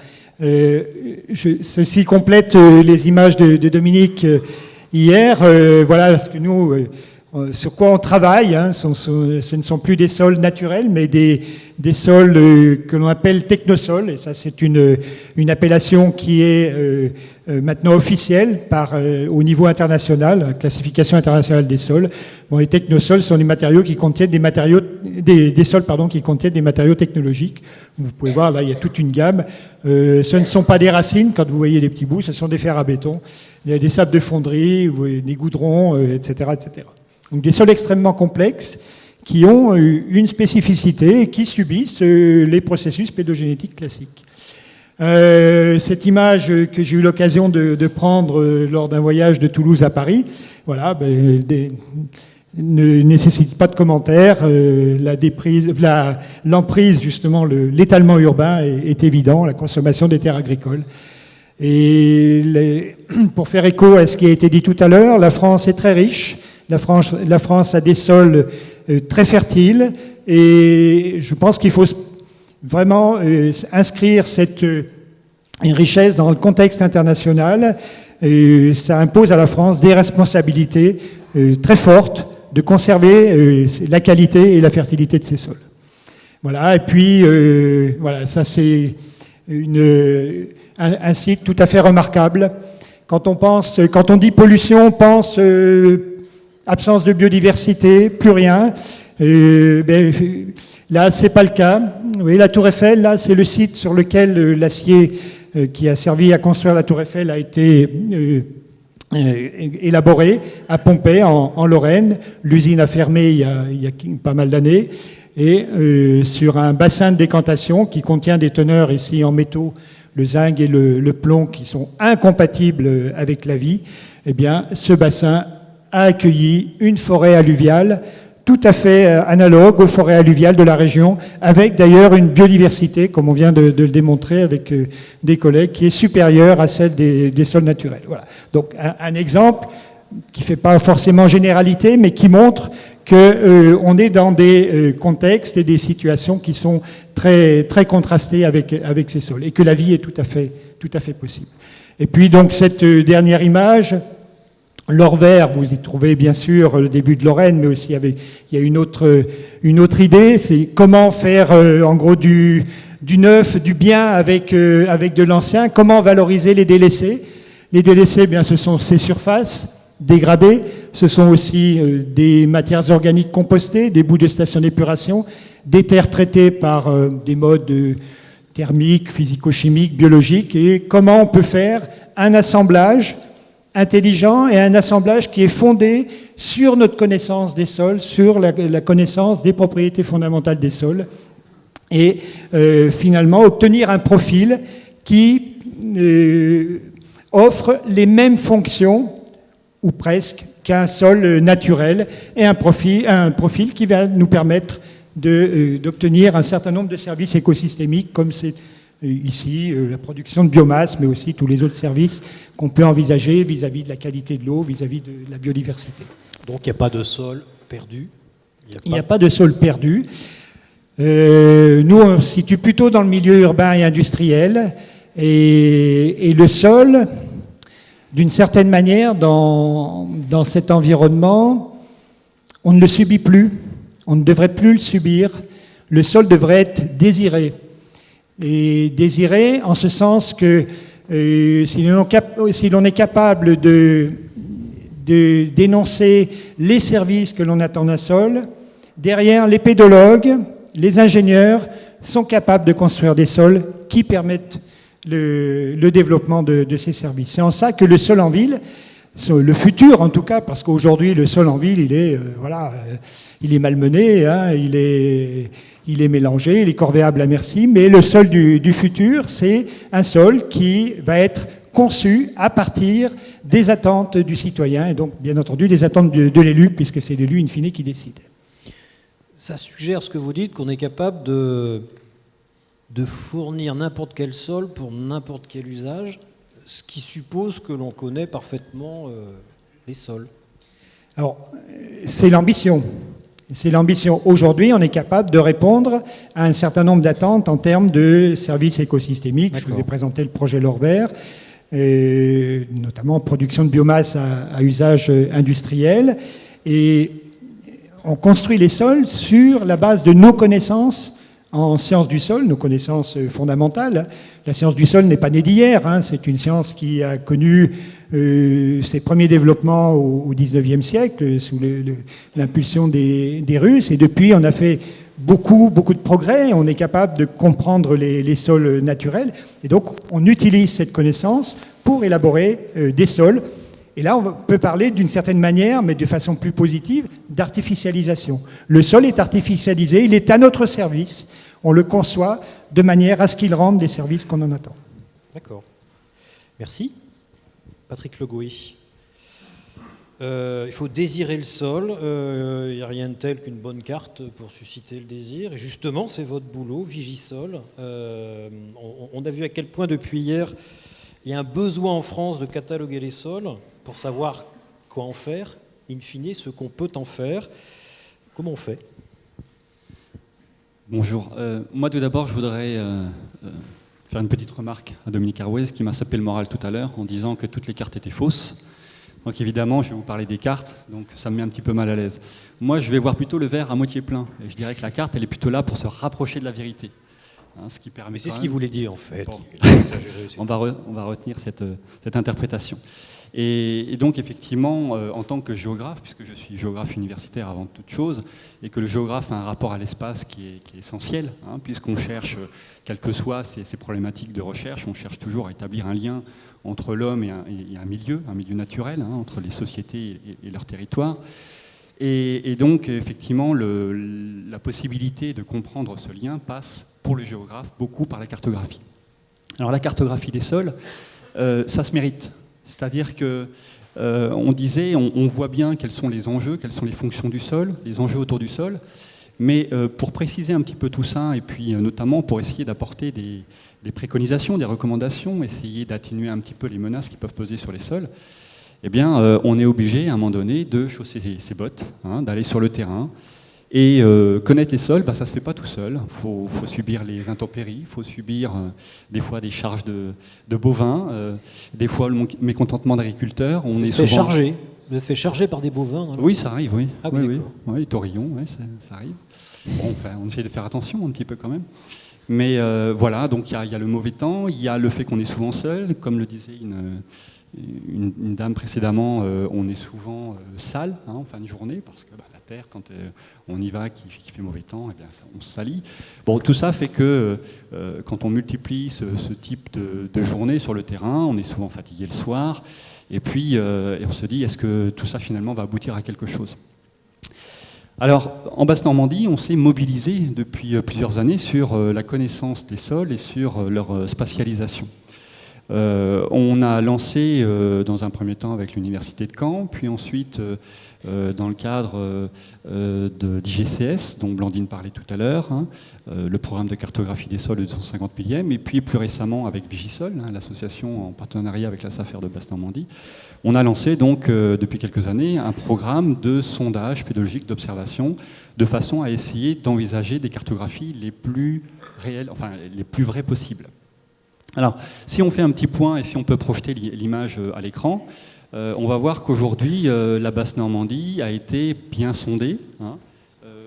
ceci complète les images de Dominique hier. Voilà ce que nous, sur quoi on travaille. Hein. Ce ne sont plus des sols naturels, mais des sols que l'on appelle technosols. Et ça, c'est une appellation qui est maintenant officielle au niveau international, la classification internationale des sols. Bon, les technosols sont des matériaux qui contiennent des sols qui contiennent des matériaux technologiques. Vous pouvez voir, là, il y a toute une gamme. Ce ne sont pas des racines, quand vous voyez les petits bouts, ce sont des fers à béton. Il y a des sables de fonderie, des goudrons, etc., etc. Donc des sols extrêmement complexes qui ont une spécificité et qui subissent les processus pédogénétiques classiques. Cette image que j'ai eu l'occasion de prendre lors d'un voyage de Toulouse à Paris, voilà, ne nécessite pas de commentaire. L'emprise, justement, l'étalement urbain est évident, la consommation des terres agricoles. Et pour faire écho à ce qui a été dit tout à l'heure, la France est très riche. La France a des sols très fertiles et je pense qu'il faut vraiment inscrire cette richesse dans le contexte international. Ça impose à la France des responsabilités très fortes de conserver la qualité et la fertilité de ces sols. Voilà, et puis voilà, ça c'est un site tout à fait remarquable. Quand on dit pollution, on pense absence de biodiversité, plus rien. Là, c'est pas le cas. Vous voyez, la Tour Eiffel, là, c'est le site sur lequel l'acier qui a servi à construire la Tour Eiffel a été élaboré à Pompey, en Lorraine. L'usine a fermé il y a pas mal d'années. Et sur un bassin de décantation qui contient des teneurs ici en métaux, le zinc et le plomb, qui sont incompatibles avec la vie, eh bien, ce bassin a accueilli une forêt alluviale tout à fait analogue aux forêts alluviales de la région, avec d'ailleurs une biodiversité, comme on vient de le démontrer avec des collègues, qui est supérieure à celle des sols naturels. Voilà. Donc un exemple qui ne fait pas forcément généralité, mais qui montre qu'on est dans des contextes et des situations qui sont très, très contrastées avec ces sols, et que la vie est tout à fait possible. Et puis donc cette dernière image, l'or vert, vous y trouvez bien sûr le début de Lorraine, mais aussi il y a une autre idée, c'est comment faire en gros du neuf, du bien avec de l'ancien, comment valoriser les délaissés. Les délaissés, bien, ce sont ces surfaces dégradées, ce sont aussi des matières organiques compostées, des bouts de stations d'épuration, des terres traitées par des modes thermiques, physico-chimiques, biologiques, et comment on peut faire un assemblage intelligent et un assemblage qui est fondé sur notre connaissance des sols, sur la connaissance des propriétés fondamentales des sols, et finalement obtenir un profil qui offre les mêmes fonctions, ou presque, qu'un sol naturel, et un profil qui va nous permettre d'obtenir un certain nombre de services écosystémiques, comme c'est ici la production de biomasse, mais aussi tous les autres services qu'on peut envisager vis-à-vis de la qualité de l'eau, vis-à-vis de la biodiversité. Donc il n'y a pas de sol perdu. Il n'y a pas de sol perdu. Nous, on se situe plutôt dans le milieu urbain et industriel, et le sol, d'une certaine manière, dans cet environnement, on ne le subit plus, on ne devrait plus le subir. Le sol devrait être désiré. Et désiré en ce sens que si l'on est capable de dénoncer les services que l'on attend d'un sol, derrière, les pédologues, les ingénieurs sont capables de construire des sols qui permettent le développement de ces services. C'est en ça que le sol en ville, le futur en tout cas, parce qu'aujourd'hui le sol en ville, il est malmené, hein, il est mélangé, il est corvéable à merci, mais le sol du futur, c'est un sol qui va être conçu à partir des attentes du citoyen, et donc bien entendu des attentes de l'élu, puisque c'est l'élu in fine qui décide. Ça suggère ce que vous dites, qu'on est capable de fournir n'importe quel sol pour n'importe quel usage, ce qui suppose que l'on connaît parfaitement les sols. Alors, c'est l'ambition. C'est l'ambition. Aujourd'hui, on est capable de répondre à un certain nombre d'attentes en termes de services écosystémiques. Je vous ai présenté le projet L'Or Vert, notamment production de biomasse à usage industriel. Et on construit les sols sur la base de nos connaissances en sciences du sol, nos connaissances fondamentales. La science du sol n'est pas née d'hier, hein, c'est une science qui a connu ses premiers développements au XIXe siècle, sous l'impulsion des Russes. Et depuis, on a fait beaucoup de progrès. On est capable de comprendre les sols naturels. Et donc, on utilise cette connaissance pour élaborer des sols. Et là, on peut parler d'une certaine manière, mais de façon plus positive, d'artificialisation. Le sol est artificialisé, il est à notre service. On le conçoit de manière à ce qu'il rende les services qu'on en attend. D'accord. Merci. Patrick Le Gouy. Il faut désirer le sol. Il n'y a rien de tel qu'une bonne carte pour susciter le désir. Et justement, c'est votre boulot, Vigisol. On a vu à quel point depuis hier, il y a un besoin en France de cataloguer les sols pour savoir quoi en faire, in fine, ce qu'on peut en faire. Comment on fait ? Bonjour. Moi, tout d'abord, je voudrais faire une petite remarque à Dominique Arouez qui m'a sapé le moral tout à l'heure en disant que toutes les cartes étaient fausses. Donc évidemment, je vais vous parler des cartes, donc ça me met un petit peu mal à l'aise. Moi, je vais voir plutôt le verre à moitié plein. Et je dirais que la carte, elle est plutôt là pour se rapprocher de la vérité. Hein, ce qui permet. Mais c'est ce qu'il voulait dire, en fait. Bon. On va retenir cette interprétation. Et donc, effectivement, en tant que géographe, puisque je suis géographe universitaire avant toute chose, et que le géographe a un rapport à l'espace qui est essentiel, hein, puisqu'on cherche, quelles que soient ces problématiques de recherche, on cherche toujours à établir un lien entre l'homme et un milieu naturel, hein, entre les sociétés et leur territoire. Et donc, effectivement, la possibilité de comprendre ce lien passe, pour le géographe, beaucoup par la cartographie. Alors, la cartographie des sols, ça se mérite. C'est-à-dire que on disait, on voit bien quels sont les enjeux, quelles sont les fonctions du sol, les enjeux autour du sol, mais pour préciser un petit peu tout ça, et puis notamment pour essayer d'apporter des préconisations, des recommandations, essayer d'atténuer un petit peu les menaces qui peuvent peser sur les sols, eh bien, on est obligé à un moment donné de chausser ses bottes, hein, d'aller sur le terrain. Et connaître les sols, ça ne se fait pas tout seul. Il faut subir les intempéries, il faut subir des fois des charges de bovins, des fois le mécontentement d'agriculteurs. Vous êtes fait charger par des bovins alors ? Oui, ça arrive, oui. Ah, oui, oui, les taurillons, oui, ça arrive. Bon, enfin, on essaie de faire attention un petit peu quand même. Mais voilà, donc il y a le mauvais temps, il y a le fait qu'on est souvent seul, comme le disait une dame précédemment, on est souvent sale, hein, en fin de journée, parce que la terre, quand on y va, qu'il fait mauvais temps, eh bien, on se salit. Bon, tout ça fait que quand on multiplie ce type de journée sur le terrain, on est souvent fatigué le soir, et puis on se dit, est-ce que tout ça finalement va aboutir à quelque chose ? Alors, en Basse-Normandie, on s'est mobilisé depuis plusieurs années sur la connaissance des sols et sur leur spatialisation. On a lancé dans un premier temps avec l'université de Caen, puis ensuite dans le cadre d'IGCS, dont Blandine parlait tout à l'heure, hein, le programme de cartographie des sols de 250 millième, et puis plus récemment avec Vigisol, hein, l'association en partenariat avec la SAFER de Basse-Normandie. On a lancé donc depuis quelques années un programme de sondage pédologique d'observation de façon à essayer d'envisager des cartographies les plus réelles, enfin les plus vraies possibles. Alors, si on fait un petit point et si on peut projeter l'image à l'écran, on va voir qu'aujourd'hui, la Basse-Normandie a été bien sondée, hein,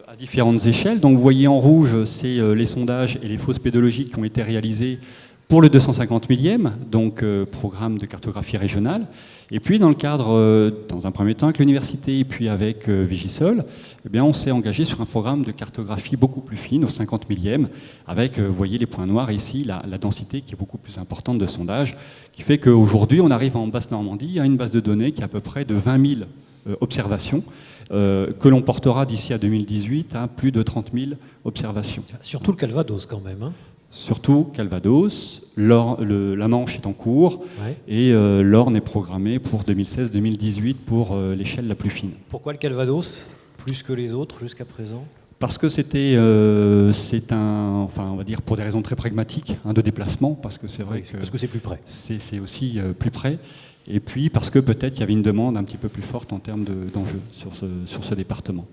à différentes échelles. Donc, vous voyez en rouge, c'est les sondages et les fosses pédologiques qui ont été réalisés pour le 250 millième, donc programme de cartographie régionale. Et puis, dans le cadre, dans un premier temps avec l'université et puis avec Vigisol, eh bien, on s'est engagé sur un programme de cartographie beaucoup plus fine, au 50 millième, avec, vous voyez les points noirs ici, la densité qui est beaucoup plus importante de sondage, qui fait qu'aujourd'hui, on arrive en Basse-Normandie à une base de données qui est à peu près de 20 000 observations, que l'on portera d'ici à 2018 à plus de 30 000 observations. Surtout le Calvados quand même, hein. Surtout Calvados, la Manche est en cours, ouais. Et l'Orne est programmée pour 2016-2018 pour l'échelle la plus fine. Pourquoi le Calvados plus que les autres jusqu'à présent ? Parce que c'est on va dire pour des raisons très pragmatiques, de déplacement, parce que c'est vrai que parce que c'est plus près. C'est aussi plus près. et puis parce que peut-être il y avait une demande un petit peu plus forte en termes d'enjeux sur ce département.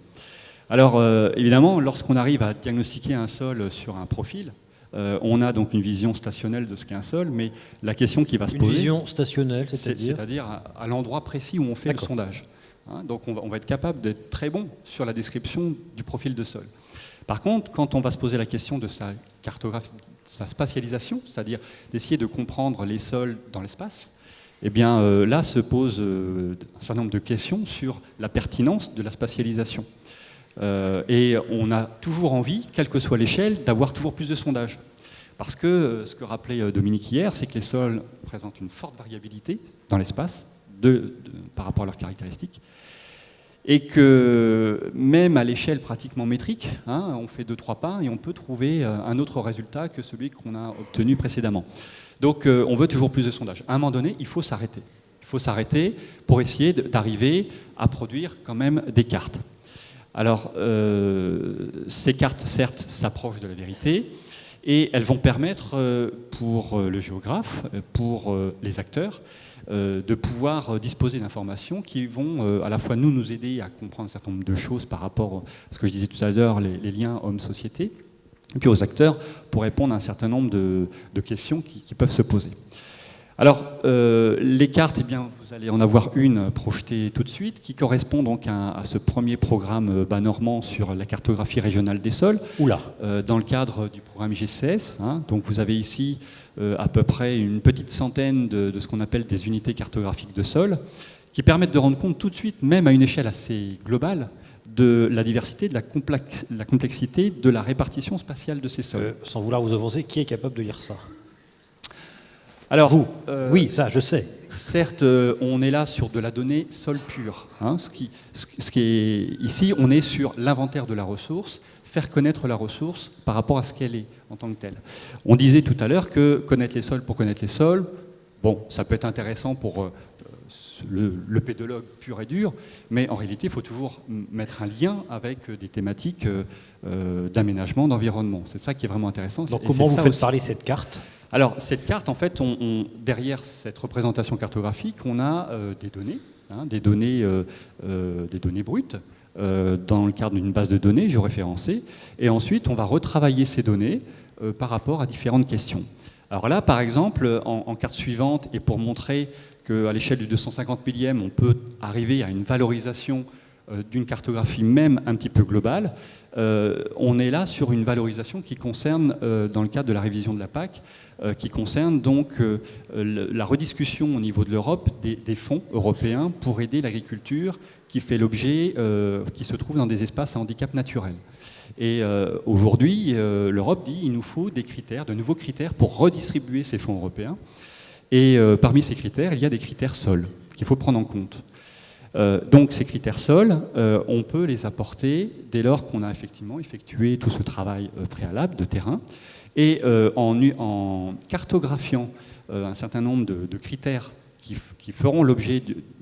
Alors évidemment, lorsqu'on arrive à diagnostiquer un sol sur un profil, on a donc une vision stationnelle de ce qu'est un sol, mais la question qui va se poser... Une vision stationnelle, c'est-à-dire C'est-à-dire à l'endroit précis où on fait le sondage. Hein, donc on va être capable d'être très bon sur la description du profil de sol. Par contre, quand on va se poser la question de sa cartographie, sa spatialisation, c'est-à-dire d'essayer de comprendre les sols dans l'espace, eh bien là se pose un certain nombre de questions sur la pertinence de la spatialisation. Et on a toujours envie, quelle que soit l'échelle, d'avoir toujours plus de sondages. Parce que ce que rappelait Dominique hier, c'est que les sols présentent une forte variabilité dans l'espace par rapport à leurs caractéristiques. Et que même à l'échelle pratiquement métrique, hein, on fait 2-3 pas et on peut trouver un autre résultat que celui qu'on a obtenu précédemment. Donc on veut toujours plus de sondages. À un moment donné, il faut s'arrêter. Il faut s'arrêter pour essayer d'arriver à produire quand même des cartes. Alors, ces cartes, certes, s'approchent de la vérité et elles vont permettre pour le géographe, pour les acteurs, de pouvoir disposer d'informations qui vont à la fois nous aider à comprendre un certain nombre de choses par rapport à ce que je disais tout à l'heure, les liens homme-société, et puis aux acteurs pour répondre à un certain nombre de questions qui peuvent se poser. Alors, les cartes, eh bien, vous allez en avoir une projetée tout de suite, qui correspond donc à ce premier programme Bas-Normand sur la cartographie régionale des sols, dans le cadre du programme IGCS. Hein. Donc vous avez ici à peu près une petite centaine de ce qu'on appelle des unités cartographiques de sol, qui permettent de rendre compte tout de suite, même à une échelle assez globale, de la diversité, de la complexité de la répartition spatiale de ces sols. Sans vouloir vous offenser, qui est capable de lire ça ? Alors, vous, oui, ça, je sais. Certes, on est là sur de la donnée sol pure. Hein, ce qui est ici, on est sur l'inventaire de la ressource, faire connaître la ressource par rapport à ce qu'elle est en tant que telle. On disait tout à l'heure que connaître les sols pour connaître les sols, bon, ça peut être intéressant pour le pédologue pur et dur, mais en réalité, il faut toujours mettre un lien avec des thématiques d'aménagement, d'environnement. C'est ça qui est vraiment intéressant. Donc comment vous faites parler cette carte ? Alors, cette carte, en fait, derrière cette représentation cartographique, on a des données, hein, des données brutes, dans le cadre d'une base de données géoréférencée, et ensuite, on va retravailler ces données par rapport à différentes questions. Alors là, par exemple, en carte suivante, et pour montrer qu'à l'échelle du 250 millième, on peut arriver à une valorisation d'une cartographie même un petit peu globale, on est là sur une valorisation qui concerne, dans le cadre de la révision de la PAC, qui concerne donc la rediscussion au niveau de l'Europe des fonds européens pour aider l'agriculture qui fait l'objet, qui se trouve dans des espaces à handicap naturel. Et aujourd'hui, l'Europe dit qu'il nous faut des critères, de nouveaux critères pour redistribuer ces fonds européens. Et parmi ces critères, il y a des critères sols qu'il faut prendre en compte. Donc ces critères sols, on peut les apporter dès lors qu'on a effectivement effectué tout ce travail préalable de terrain. Et en cartographiant un certain nombre de critères qui feront l'objet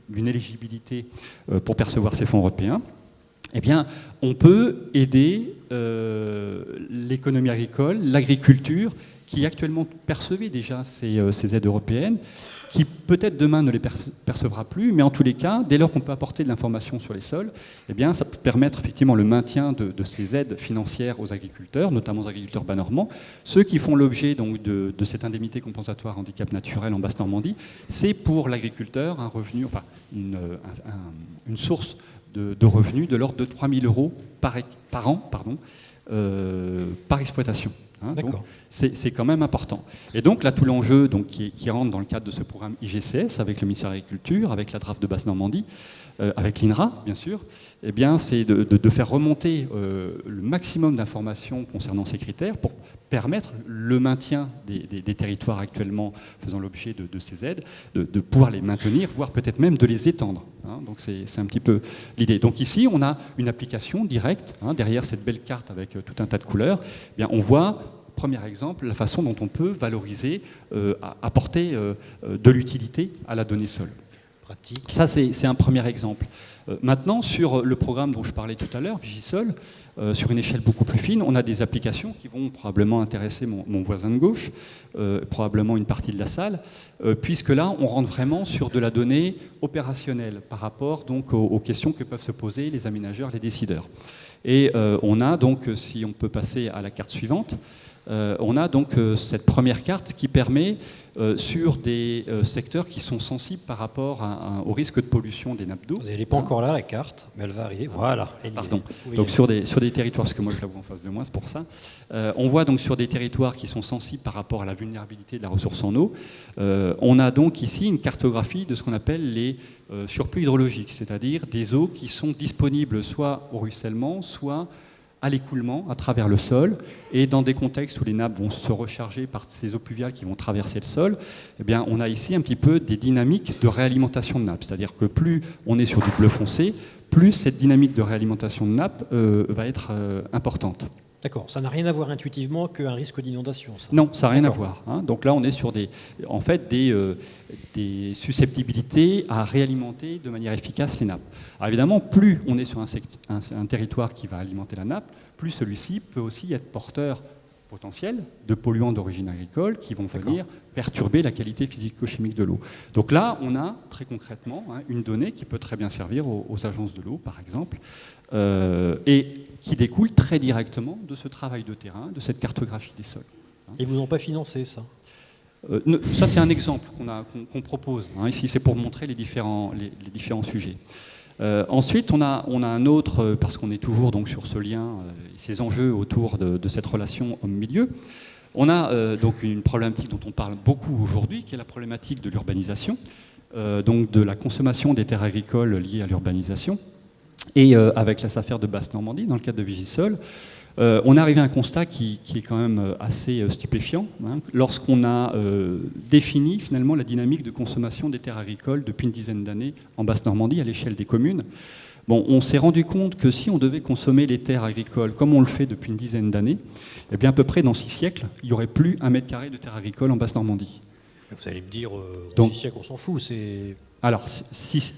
d'une éligibilité pour percevoir ces fonds européens, eh bien, on peut aider l'économie agricole, l'agriculture, qui actuellement percevait déjà ces aides européennes, qui peut-être demain ne les percevra plus, mais en tous les cas, dès lors qu'on peut apporter de l'information sur les sols, eh bien, ça peut permettre effectivement le maintien de ces aides financières aux agriculteurs, notamment aux agriculteurs bas-normands. Ceux qui font l'objet donc de cette indemnité compensatoire handicap naturel en Basse-Normandie, c'est pour l'agriculteur un revenu, enfin une source de revenus de l'ordre de 3 000 € par an, par exploitation. Hein, donc c'est quand même important. Et donc là, tout l'enjeu qui rentre dans le cadre de ce programme IGCS avec le ministère de l'Agriculture, avec la DRAF de Basse-Normandie, avec l'INRA, bien sûr, eh bien, c'est de faire remonter le maximum d'informations concernant ces critères pour permettre le maintien des territoires actuellement faisant l'objet de ces aides, de pouvoir les maintenir, voire peut-être même de les étendre. Hein, donc c'est un petit peu l'idée. Donc ici, on a une application directe, hein, derrière cette belle carte avec tout un tas de couleurs, eh bien, on voit, premier exemple, la façon dont on peut valoriser, apporter de l'utilité à la donnée sol. Pratique. Ça, c'est un premier exemple. Maintenant, sur le programme dont je parlais tout à l'heure, Vigisol, sur une échelle beaucoup plus fine, on a des applications qui vont probablement intéresser mon voisin de gauche, probablement une partie de la salle, puisque là, on rentre vraiment sur de la donnée opérationnelle par rapport donc aux questions que peuvent se poser les aménageurs, les décideurs. Et on a donc, si on peut passer à la carte suivante, on a donc cette première carte qui permet, sur des secteurs qui sont sensibles par rapport au risque de pollution des nappes d'eau. Elle n'est pas encore là, la carte, mais elle va arriver. Voilà. Pardon. Donc sur des territoires, parce que moi je la vois en face de moi, c'est pour ça. On voit donc sur des territoires qui sont sensibles par rapport à la vulnérabilité de la ressource en eau. On a donc ici une cartographie de ce qu'on appelle les surplus hydrologiques, c'est-à-dire des eaux qui sont disponibles soit au ruissellement, soit à l'écoulement à travers le sol, et dans des contextes où les nappes vont se recharger par ces eaux pluviales qui vont traverser le sol, eh bien, on a ici un petit peu des dynamiques de réalimentation de nappes. C'est-à-dire que plus on est sur du bleu foncé, plus cette dynamique de réalimentation de nappes va être importante. D'accord, ça n'a rien à voir intuitivement qu'un risque d'inondation, ça. Non, ça n'a rien à voir. Hein. Donc là, on est sur des susceptibilités à réalimenter de manière efficace les nappes. Alors évidemment, plus on est sur un territoire qui va alimenter la nappe, plus celui-ci peut aussi être porteur potentiel de polluants d'origine agricole qui vont venir perturber la qualité physico-chimique de l'eau. Donc là, on a très concrètement une donnée qui peut très bien servir aux agences de l'eau, par exemple, et qui découle très directement de ce travail de terrain, de cette cartographie des sols. Et vous n'ont pas financé ça? Ça, c'est un exemple qu'on propose. Ici, c'est pour montrer les différents sujets. Ensuite, on a un autre, parce qu'on est toujours donc sur ce lien, ces enjeux autour de cette relation homme-milieu. On a donc une problématique dont on parle beaucoup aujourd'hui, qui est la problématique de l'urbanisation, donc de la consommation des terres agricoles liées à l'urbanisation. Et avec la SAFER de Basse-Normandie, dans le cadre de Vigisol, on est arrivé à un constat qui est quand même assez stupéfiant, lorsqu'on a défini finalement la dynamique de consommation des terres agricoles depuis une dizaine d'années en Basse-Normandie à l'échelle des communes. Bon, on s'est rendu compte que si on devait consommer les terres agricoles comme on le fait depuis une dizaine d'années, eh bien à peu près dans 6 siècles, il n'y aurait plus 1 mètre carré de terre agricole en Basse-Normandie. Vous allez me dire, donc, 6 siècles, on s'en fout, c'est... Alors, 6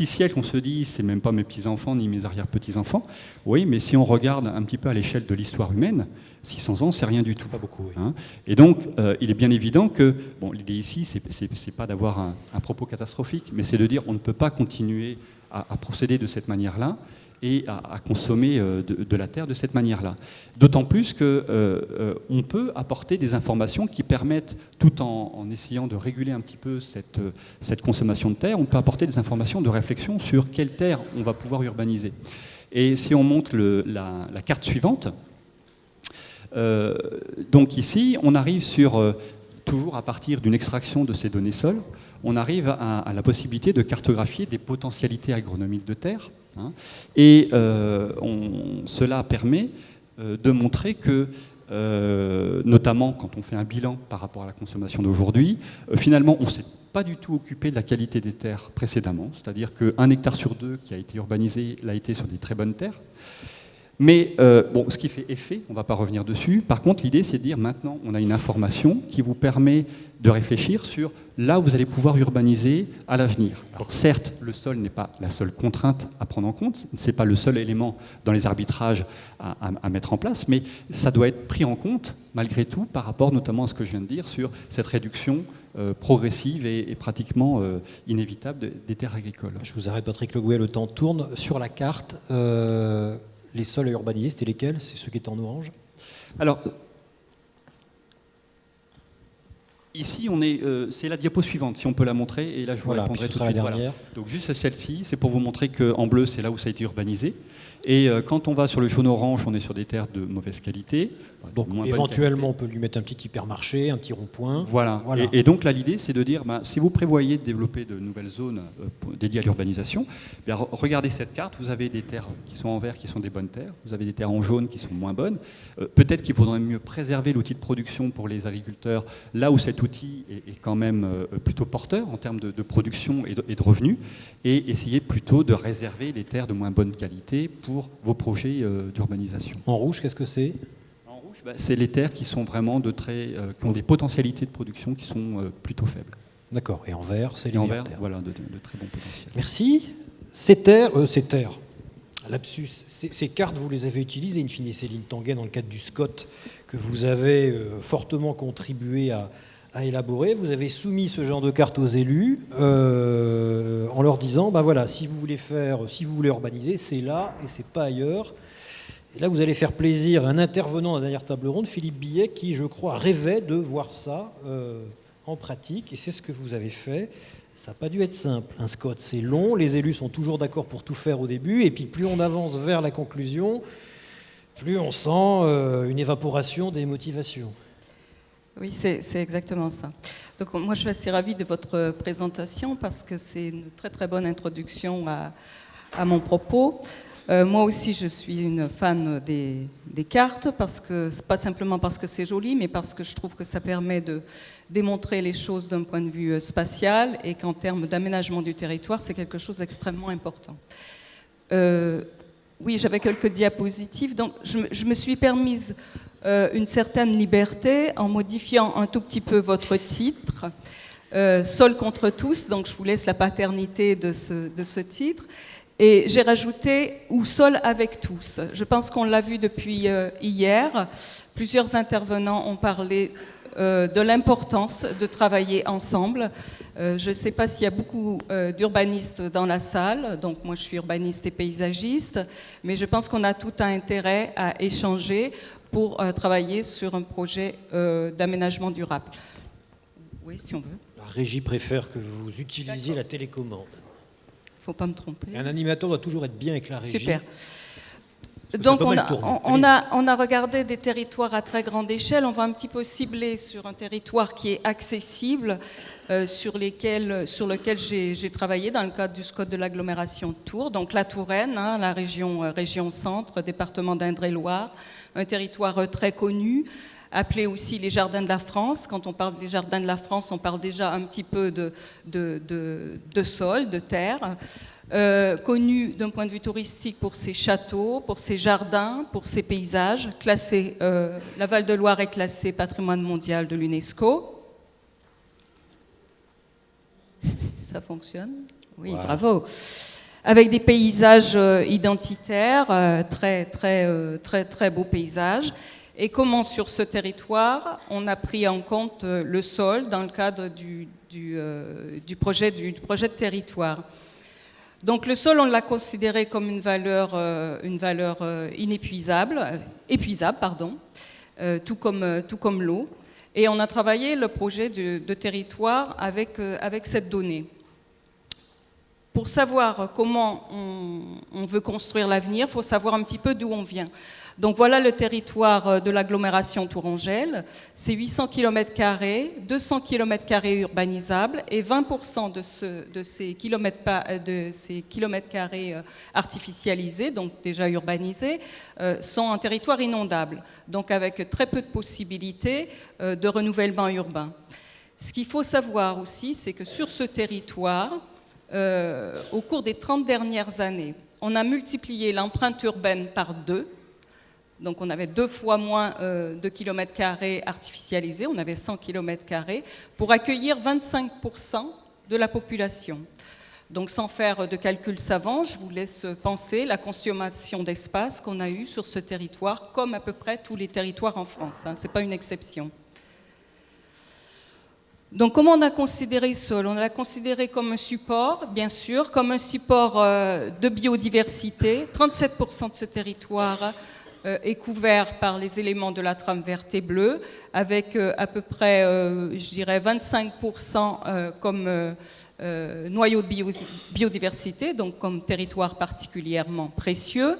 siècles, on se dit, c'est même pas mes petits-enfants ni mes arrière-petits-enfants. Oui, mais si on regarde un petit peu à l'échelle de l'histoire humaine, 600 ans, c'est rien du tout. Pas beaucoup, oui. Et donc, il est bien évident que, bon, l'idée ici, c'est pas d'avoir un propos catastrophique, mais c'est de dire on ne peut pas continuer à procéder de cette manière-là et à consommer de la terre de cette manière-là. D'autant plus qu'on peut apporter des informations qui permettent, tout en essayant de réguler un petit peu cette consommation de terre, on peut apporter des informations de réflexion sur quelle terre on va pouvoir urbaniser. Et si on montre la carte suivante, donc ici, on arrive sur, toujours à partir d'une extraction de ces données sols, on arrive à la possibilité de cartographier des potentialités agronomiques de terre. Et cela permet de montrer que, notamment quand on fait un bilan par rapport à la consommation d'aujourd'hui, finalement on ne s'est pas du tout occupé de la qualité des terres précédemment, c'est-à-dire qu'1 hectare sur 2 qui a été urbanisé l'a été sur des très bonnes terres. Mais bon, ce qui fait effet, on ne va pas revenir dessus. Par contre, l'idée, c'est de dire maintenant, on a une information qui vous permet de réfléchir sur là où vous allez pouvoir urbaniser à l'avenir. Alors certes, le sol n'est pas la seule contrainte à prendre en compte, ce n'est pas le seul élément dans les arbitrages à mettre en place, mais ça doit être pris en compte malgré tout par rapport notamment à ce que je viens de dire sur cette réduction progressive et pratiquement inévitable des terres agricoles. Je vous arrête, Patrick Le Gouet, le temps tourne. Sur la carte, les sols à urbaniser, c'était lesquels? C'est ceux qui étaient en orange? Alors, ici, c'est la diapo suivante, si on peut la montrer, et là je vous répondrai tout de suite. Voilà. Donc juste celle-ci, c'est pour vous montrer qu'en bleu, c'est là où ça a été urbanisé. Et quand on va sur le jaune-orange, on est sur des terres de mauvaise qualité. Donc éventuellement, on peut lui mettre un petit hypermarché, un petit rond-point. Voilà. Et donc là, l'idée, c'est de dire, si vous prévoyez de développer de nouvelles zones dédiées à l'urbanisation, regardez cette carte, vous avez des terres qui sont en vert, qui sont des bonnes terres, vous avez des terres en jaune qui sont moins bonnes. Peut-être qu'il faudrait mieux préserver l'outil de production pour les agriculteurs, là où cet outil est quand même plutôt porteur en termes de production et de revenus, et essayer plutôt de réserver les terres de moins bonne qualité pour vos projets d'urbanisation. En rouge, qu'est-ce que c'est? En rouge, c'est les terres qui sont vraiment qui ont des potentialités de production qui sont plutôt faibles. D'accord. Et en vert, c'est les meilleures terres. Voilà, de très bons potentiels. Merci. Ces terres, lapsus, ces cartes, vous les avez utilisées, in fine, Céline Tanguay, dans le cadre du SCOT, que vous avez fortement contribué à élaborer. Vous avez soumis ce genre de cartes aux élus en leur disant, ben voilà, si vous voulez urbaniser, c'est là et c'est pas ailleurs. Et là, vous allez faire plaisir à un intervenant à la dernière table ronde, Philippe Billet, qui, je crois, rêvait de voir ça en pratique, et c'est ce que vous avez fait. Ça n'a pas dû être simple. Un SCOT, c'est long, les élus sont toujours d'accord pour tout faire au début, et puis plus on avance vers la conclusion, plus on sent une évaporation des motivations. Oui, c'est exactement ça. Donc moi, je suis assez ravie de votre présentation parce que c'est une très très bonne introduction à mon propos. Moi aussi, je suis une fan des cartes, parce que pas simplement parce que c'est joli, mais parce que je trouve que ça permet de démontrer les choses d'un point de vue spatial et qu'en termes d'aménagement du territoire, c'est quelque chose d'extrêmement important. Oui, j'avais quelques diapositives, donc je me suis permise une certaine liberté en modifiant un tout petit peu votre titre, Sol contre tous, donc je vous laisse la paternité de ce titre. Et j'ai rajouté « ou sol avec tous ». Je pense qu'on l'a vu depuis hier. Plusieurs intervenants ont parlé de l'importance de travailler ensemble. Je ne sais pas s'il y a beaucoup d'urbanistes dans la salle, donc moi je suis urbaniste et paysagiste, mais je pense qu'on a tout un intérêt à échanger pour travailler sur un projet d'aménagement durable. Oui, si on veut. La régie préfère que vous utilisiez la télécommande. Faut pas me tromper. Et un animateur doit toujours être bien avec la régie. Super. Donc on a regardé des territoires à très grande échelle. On va un petit peu cibler sur un territoire qui est accessible, sur lequel j'ai travaillé dans le cadre du SCOT de l'agglomération de Tours. Donc la Touraine, hein, la région centre, département d'Indre-et-Loire, un territoire très connu, appelé aussi les Jardins de la France. Quand on parle des Jardins de la France, on parle déjà un petit peu de sol, de terre. Connu d'un point de vue touristique pour ses châteaux, pour ses jardins, pour ses paysages. Classé, la Val-de-Loire est classée patrimoine mondial de l'UNESCO. Ça fonctionne? Oui, wow. Bravo. Avec des paysages identitaires, très beaux paysages. Et comment sur ce territoire, on a pris en compte le sol dans le cadre du projet de territoire. Donc le sol, on l'a considéré comme une valeur épuisable, tout comme l'eau. Et on a travaillé le projet de territoire avec cette donnée. Pour savoir comment on veut construire l'avenir, il faut savoir un petit peu d'où on vient. Donc voilà le territoire de l'agglomération Tourangelle. C'est 800 km², 200 km² urbanisables et 20% de ces kilomètres² artificialisés, donc déjà urbanisés, sont un territoire inondable, donc avec très peu de possibilités de renouvellement urbain. Ce qu'il faut savoir aussi, c'est que sur ce territoire, au cours des 30 dernières années, on a multiplié l'empreinte urbaine par 2. Donc on avait 2 fois moins de kilomètres² artificialisés, on avait 100 km², pour accueillir 25% de la population. Donc sans faire de calcul savant, je vous laisse penser la consommation d'espace qu'on a eue sur ce territoire, comme à peu près tous les territoires en France, hein, ce n'est pas une exception. Donc comment on a considéré le sol? On l'a considéré comme un support, bien sûr, comme un support de biodiversité. 37% de ce territoire est couvert par les éléments de la trame verte et bleue, avec à peu près, je dirais, 25% comme noyau de biodiversité, donc comme territoire particulièrement précieux.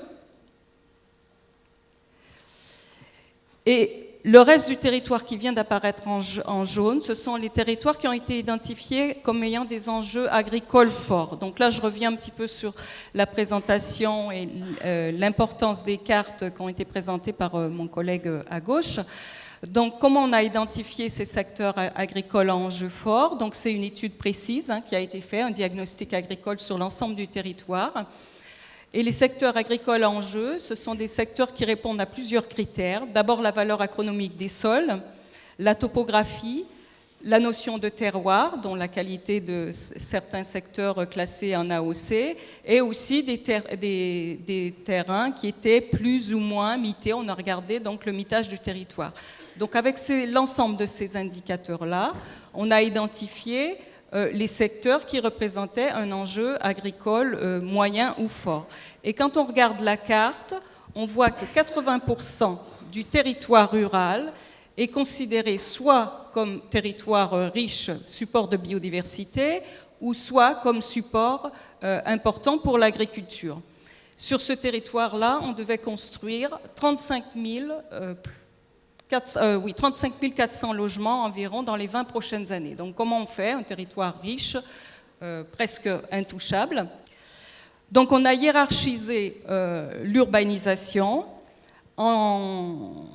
Et le reste du territoire qui vient d'apparaître en jaune, ce sont les territoires qui ont été identifiés comme ayant des enjeux agricoles forts. Donc là, je reviens un petit peu sur la présentation et l'importance des cartes qui ont été présentées par mon collègue à gauche. Donc, comment on a identifié ces secteurs agricoles à enjeux forts? Donc, c'est une étude précise qui a été faite, un diagnostic agricole sur l'ensemble du territoire. Et les secteurs agricoles en jeu, ce sont des secteurs qui répondent à plusieurs critères. D'abord, la valeur agronomique des sols, la topographie, la notion de terroir, dont la qualité de certains secteurs classés en AOC, et aussi des terrains qui étaient plus ou moins mités. On a regardé donc le mitage du territoire. Donc avec l'ensemble de ces indicateurs-là, on a identifié les secteurs qui représentaient un enjeu agricole moyen ou fort. Et quand on regarde la carte, on voit que 80% du territoire rural est considéré soit comme territoire riche, support de biodiversité, ou soit comme support important pour l'agriculture. Sur ce territoire-là, on devait construire 35 400 logements environ dans les 20 prochaines années. Donc comment on fait? Un territoire riche, presque intouchable. Donc on a hiérarchisé l'urbanisation en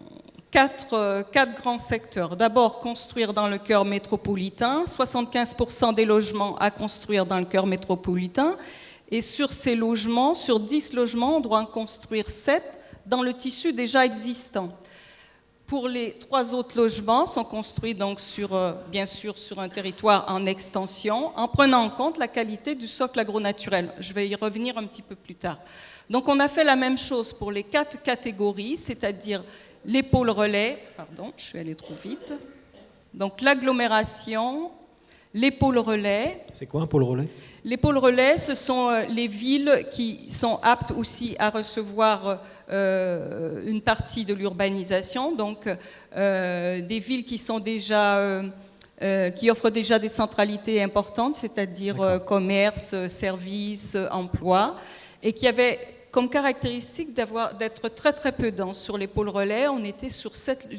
quatre grands secteurs. D'abord, construire dans le cœur métropolitain, 75% des logements à construire dans le cœur métropolitain. Et sur ces logements, sur 10 logements, on doit en construire 7 dans le tissu déjà existant. Pour les 3 autres logements, sont construits donc bien sûr sur un territoire en extension, en prenant en compte la qualité du socle agronaturel. Je vais y revenir un petit peu plus tard. Donc on a fait la même chose pour les 4 catégories, c'est-à-dire les pôles relais, pardon, je suis allée trop vite. Donc l'agglomération, les pôles relais. C'est quoi un pôle relais? Les pôles relais, ce sont les villes qui sont aptes aussi à recevoir une partie de l'urbanisation, donc des villes qui sont déjà, qui offrent déjà des centralités importantes, c'est-à-dire commerce, services, emploi, et qui avaient comme caractéristique d'être très très peu dense. Sur les pôles relais, on était sur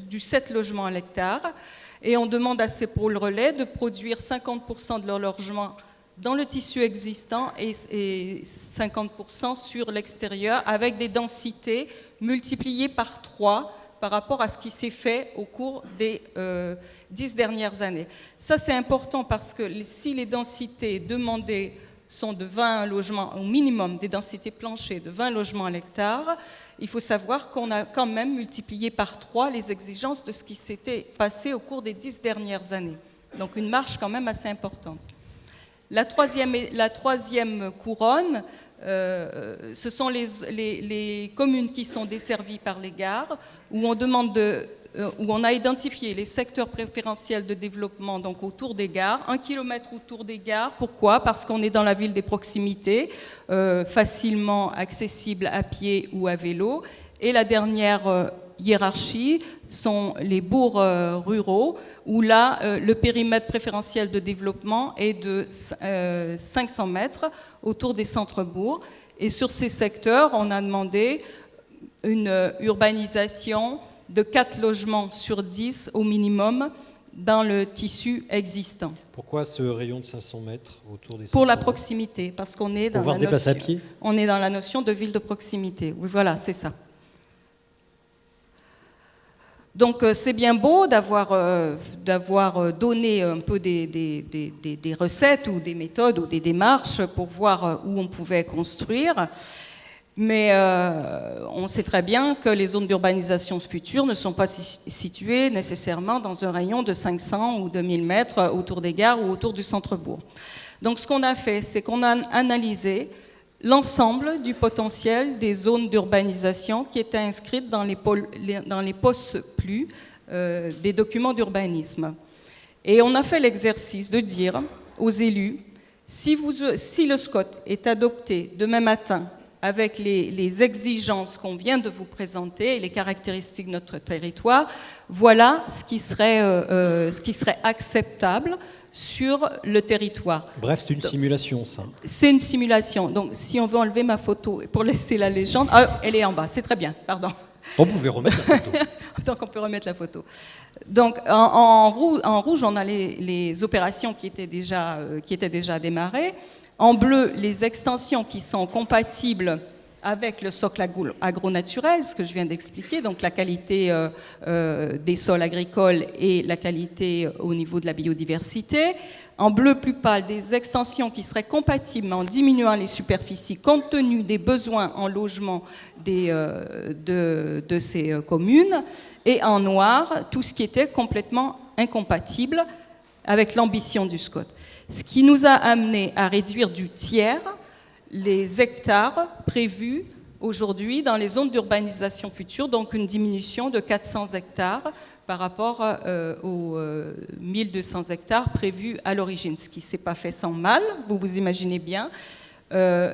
du 7 logements à l'hectare, et on demande à ces pôles relais de produire 50% de leurs logements dans le tissu existant et 50% sur l'extérieur, avec des densités multipliées par 3 par rapport à ce qui s'est fait au cours des 10 dernières années. Ça, c'est important parce que si les densités demandées sont de 20 logements au minimum, des densités planchées de 20 logements à l'hectare, il faut savoir qu'on a quand même multiplié par 3 les exigences de ce qui s'était passé au cours des 10 dernières années. Donc une marge quand même assez importante. La troisième couronne, ce sont les communes qui sont desservies par les gares, où on a identifié les secteurs préférentiels de développement donc autour des gares, 1 kilomètre autour des gares. Pourquoi? Parce qu'on est dans la ville des proximités, facilement accessible à pied ou à vélo. Et la dernière hiérarchie sont les bourgs ruraux, où là, le périmètre préférentiel de développement est de 500 mètres autour des centres-bourgs. Et sur ces secteurs, on a demandé une urbanisation de 4 logements sur 10 au minimum dans le tissu existant. Pourquoi ce rayon de 500 mètres autour des centres-bourgs? Pour la proximité, parce qu'on est dans pouvoir se déplacer à pied. On est dans la notion de ville de proximité. Oui, voilà, c'est ça. Donc c'est bien beau d'avoir donné un peu des recettes ou des méthodes ou des démarches pour voir où on pouvait construire, mais on sait très bien que les zones d'urbanisation futures ne sont pas situées nécessairement dans un rayon de 500 ou 2000 mètres autour des gares ou autour du centre-bourg. Donc ce qu'on a fait, c'est qu'on a analysé l'ensemble du potentiel des zones d'urbanisation qui étaient inscrites dans les POS+, des documents d'urbanisme. Et on a fait l'exercice de dire aux élus, si le SCOT est adopté demain matin avec les exigences qu'on vient de vous présenter et les caractéristiques de notre territoire, voilà ce qui serait acceptable sur le territoire. Bref, c'est une simulation, ça. C'est une simulation. Donc, si on veut enlever ma photo pour laisser la légende... Ah, elle est en bas, c'est très bien, pardon. On pouvait remettre la photo. Donc, on peut remettre la photo. Donc, en rouge, on a les opérations qui étaient déjà démarrées. En bleu, les extensions qui sont compatibles avec le socle agronaturel, ce que je viens d'expliquer, donc la qualité des sols agricoles et la qualité au niveau de la biodiversité. En bleu plus pâle, des extensions qui seraient compatibles en diminuant les superficies compte tenu des besoins en logement de ces communes. Et en noir, tout ce qui était complètement incompatible avec l'ambition du SCOT. Ce qui nous a amené à réduire du tiers les hectares prévus aujourd'hui dans les zones d'urbanisation future, donc une diminution de 400 hectares par rapport aux 1200 hectares prévus à l'origine, ce qui ne s'est pas fait sans mal, vous vous imaginez bien.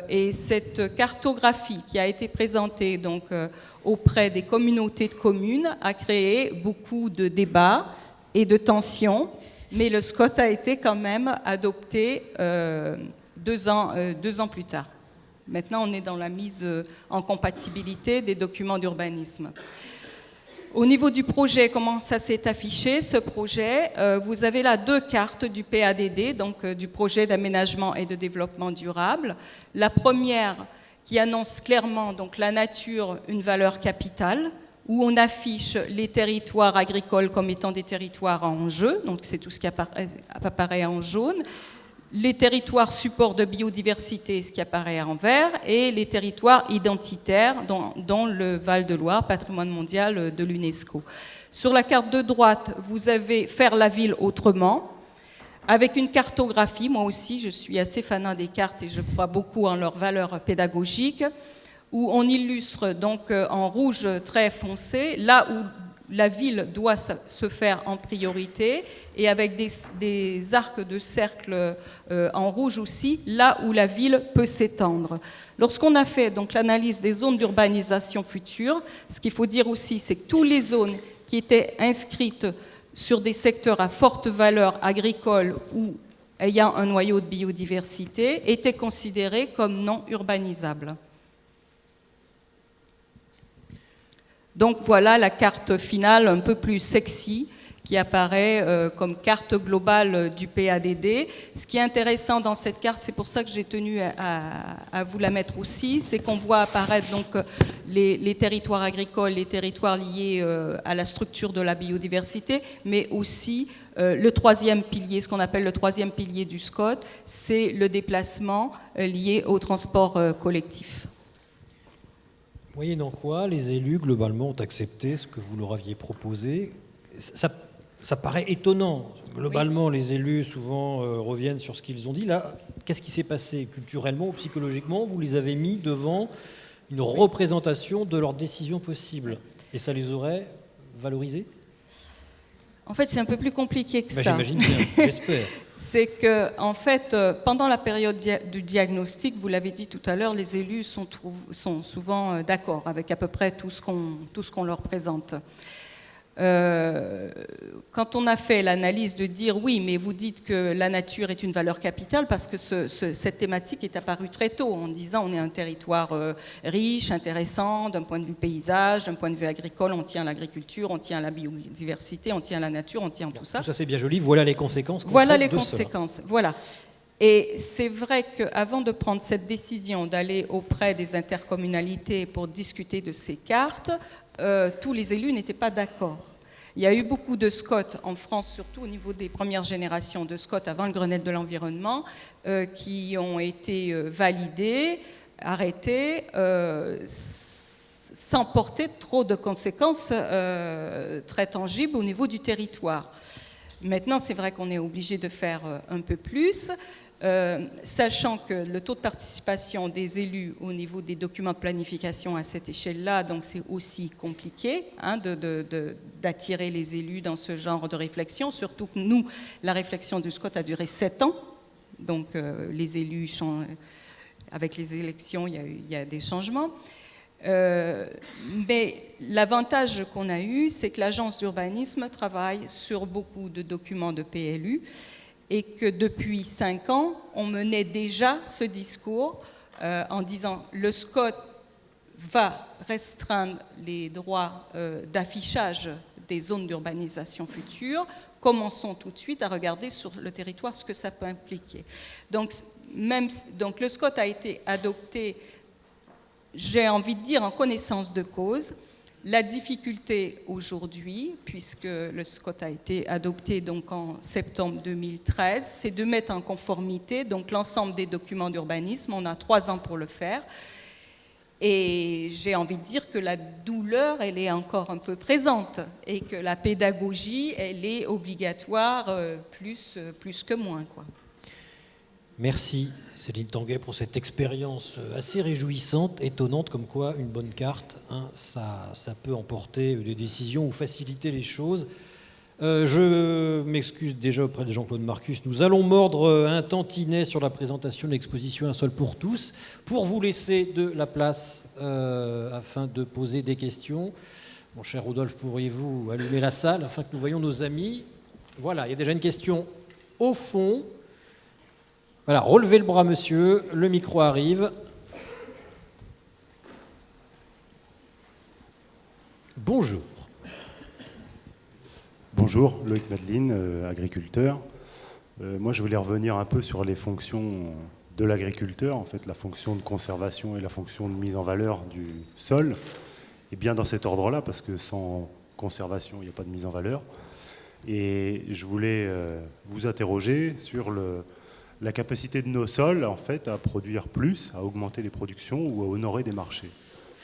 Et cette cartographie qui a été présentée donc, auprès des communautés de communes a créé beaucoup de débats et de tensions, mais le SCOT a été quand même adopté 2 ans plus tard. Maintenant, on est dans la mise en compatibilité des documents d'urbanisme. Au niveau du projet, comment ça s'est affiché, ce projet, vous avez là 2 cartes du PADD, donc du projet d'aménagement et de développement durable. La première qui annonce clairement donc, la nature, une valeur capitale, où on affiche les territoires agricoles comme étant des territoires en jeu, donc c'est tout ce qui apparaît en jaune, les territoires supports de biodiversité, ce qui apparaît en vert, et les territoires identitaires, dont le Val-de-Loire, patrimoine mondial de l'UNESCO. Sur la carte de droite, vous avez Faire la ville autrement, avec une cartographie. Moi aussi, je suis assez fanat des cartes et je crois beaucoup en leur valeur pédagogique, où on illustre donc en rouge très foncé, là où la ville doit se faire en priorité, et avec des arcs de cercle en rouge aussi, là où la ville peut s'étendre. Lorsqu'on a fait donc l'analyse des zones d'urbanisation future, ce qu'il faut dire aussi, c'est que toutes les zones qui étaient inscrites sur des secteurs à forte valeur agricole ou ayant un noyau de biodiversité étaient considérées comme non urbanisables. Donc voilà la carte finale un peu plus sexy qui apparaît comme carte globale du PADD. Ce qui est intéressant dans cette carte, c'est pour ça que j'ai tenu à vous la mettre aussi, c'est qu'on voit apparaître donc les territoires agricoles, les territoires liés à la structure de la biodiversité, mais aussi le 3e pilier, ce qu'on appelle le 3e pilier du SCOT, c'est le déplacement lié au transport collectif. Moyennant quoi, les élus, globalement, ont accepté ce que vous leur aviez proposé. Ça paraît étonnant. Globalement, oui. Les élus, souvent, reviennent sur ce qu'ils ont dit. Là, qu'est-ce qui s'est passé culturellement ou psychologiquement? Vous les avez mis devant une représentation de leurs décisions possibles. Et ça les aurait valorisés? En fait, c'est un peu plus compliqué que ça. J'imagine bien, j'espère. C'est que, en fait, pendant la période du diagnostic, vous l'avez dit tout à l'heure, les élus sont souvent d'accord avec à peu près tout ce qu'on leur présente. Quand on a fait l'analyse de dire oui, mais vous dites que la nature est une valeur capitale, parce que cette thématique est apparue très tôt en disant on est un territoire riche, intéressant d'un point de vue paysage, d'un point de vue agricole, on tient à l'agriculture, on tient à la biodiversité, on tient à la nature, on tient à tout ça. Tout ça c'est bien joli, voilà les conséquences. Voilà les conséquences, voilà. Et c'est vrai qu'avant de prendre cette décision d'aller auprès des intercommunalités pour discuter de ces cartes, tous les élus n'étaient pas d'accord. Il y a eu beaucoup de SCOT en France, surtout au niveau des premières générations de SCOT avant le Grenelle de l'environnement, qui ont été validés, arrêtés, sans porter trop de conséquences très tangibles au niveau du territoire. Maintenant, c'est vrai qu'on est obligé de faire un peu plus. Sachant que le taux de participation des élus au niveau des documents de planification à cette échelle-là, donc c'est aussi compliqué d'attirer les élus dans ce genre de réflexion, surtout que nous, la réflexion du SCOT a duré 7 ans, donc les élus changent, avec les élections, il y a des changements. Mais l'avantage qu'on a eu, c'est que l'agence d'urbanisme travaille sur beaucoup de documents de PLU, et que depuis 5 ans, on menait déjà ce discours en disant le SCOT va restreindre les droits d'affichage des zones d'urbanisation future. Commençons tout de suite à regarder sur le territoire ce que ça peut impliquer. Donc le SCOT a été adopté, j'ai envie de dire, en connaissance de cause. La difficulté aujourd'hui, puisque le SCOT a été adopté donc en septembre 2013, c'est de mettre en conformité donc l'ensemble des documents d'urbanisme. On a 3 ans pour le faire. Et j'ai envie de dire que la douleur, elle est encore un peu présente et que la pédagogie, elle est obligatoire plus que moins, quoi. Merci Céline Tanguay pour cette expérience assez réjouissante, étonnante, comme quoi une bonne carte, hein, ça peut emporter des décisions ou faciliter les choses. Je m'excuse déjà auprès de Jean-Claude Marcus. Nous allons mordre un tantinet sur la présentation de l'exposition Un sol pour tous, pour vous laisser de la place afin de poser des questions. Mon cher Rodolphe, pourriez-vous allumer la salle afin que nous voyions nos amis? Voilà, il y a déjà une question au fond. Voilà, relevez le bras, monsieur, le micro arrive. Bonjour. Bonjour, Loïc Madeline, agriculteur. Moi, je voulais revenir un peu sur les fonctions de l'agriculteur, en fait, la fonction de conservation et la fonction de mise en valeur du sol. Et bien dans cet ordre-là, parce que sans conservation, il n'y a pas de mise en valeur. Et je voulais vous interroger sur la capacité de nos sols, en fait, à produire plus, à augmenter les productions ou à honorer des marchés.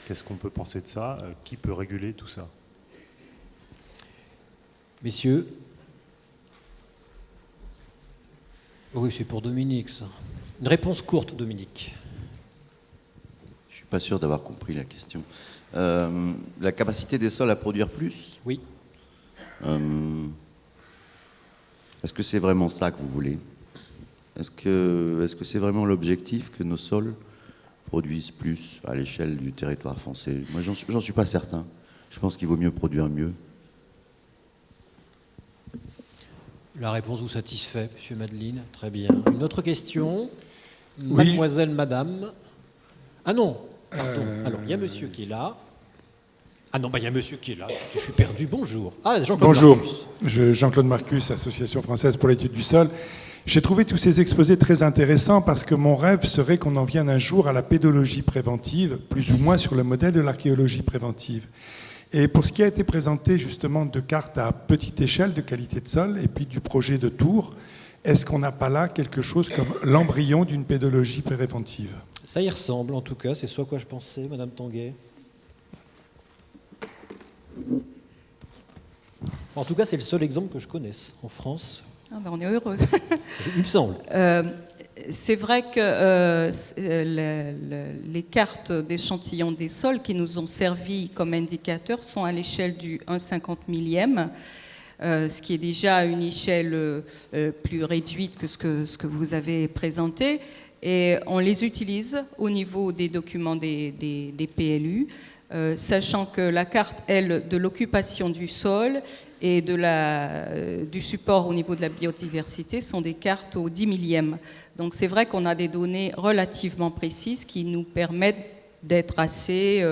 Qu'est-ce qu'on peut penser de ça? Qui peut réguler tout ça? Messieurs. Oui, c'est pour Dominique, ça. Une réponse courte, Dominique. Je ne suis pas sûr d'avoir compris la question. La capacité des sols à produire plus? Oui. Est-ce que c'est vraiment ça que vous voulez? Est-ce que c'est vraiment l'objectif que nos sols produisent plus à l'échelle du territoire français? Moi, j'en suis pas certain. Je pense qu'il vaut mieux produire mieux. La réponse vous satisfait, monsieur Madeline. Très bien. Une autre question? Mademoiselle, madame. Ah non, pardon. Alors, il y a monsieur qui est là. Ah non, il y a monsieur qui est là. Je suis perdu. Bonjour. Ah, Jean-Claude Bonjour. Marcus. Jean-Claude Marcus, Association française pour l'étude du sol. J'ai trouvé tous ces exposés très intéressants parce que mon rêve serait qu'on en vienne un jour à la pédologie préventive, plus ou moins sur le modèle de l'archéologie préventive. Et pour ce qui a été présenté justement de cartes à petite échelle de qualité de sol et puis du projet de tour, est-ce qu'on n'a pas là quelque chose comme l'embryon d'une pédologie préventive? Ça y ressemble en tout cas, c'est ce à quoi je pensais, madame Tanguay. En tout cas, c'est le seul exemple que je connaisse en France. Ah ben on est heureux. Il me semble. C'est vrai que les cartes d'échantillons des sols qui nous ont servi comme indicateur sont à l'échelle du 1/50 millième, ce qui est déjà une échelle plus réduite que ce que vous avez présenté. Et on les utilise au niveau des documents des PLU, sachant que la carte, elle, de l'occupation du sol et du support au niveau de la biodiversité sont des cartes au 10 millième. Donc c'est vrai qu'on a des données relativement précises qui nous permettent d'être assez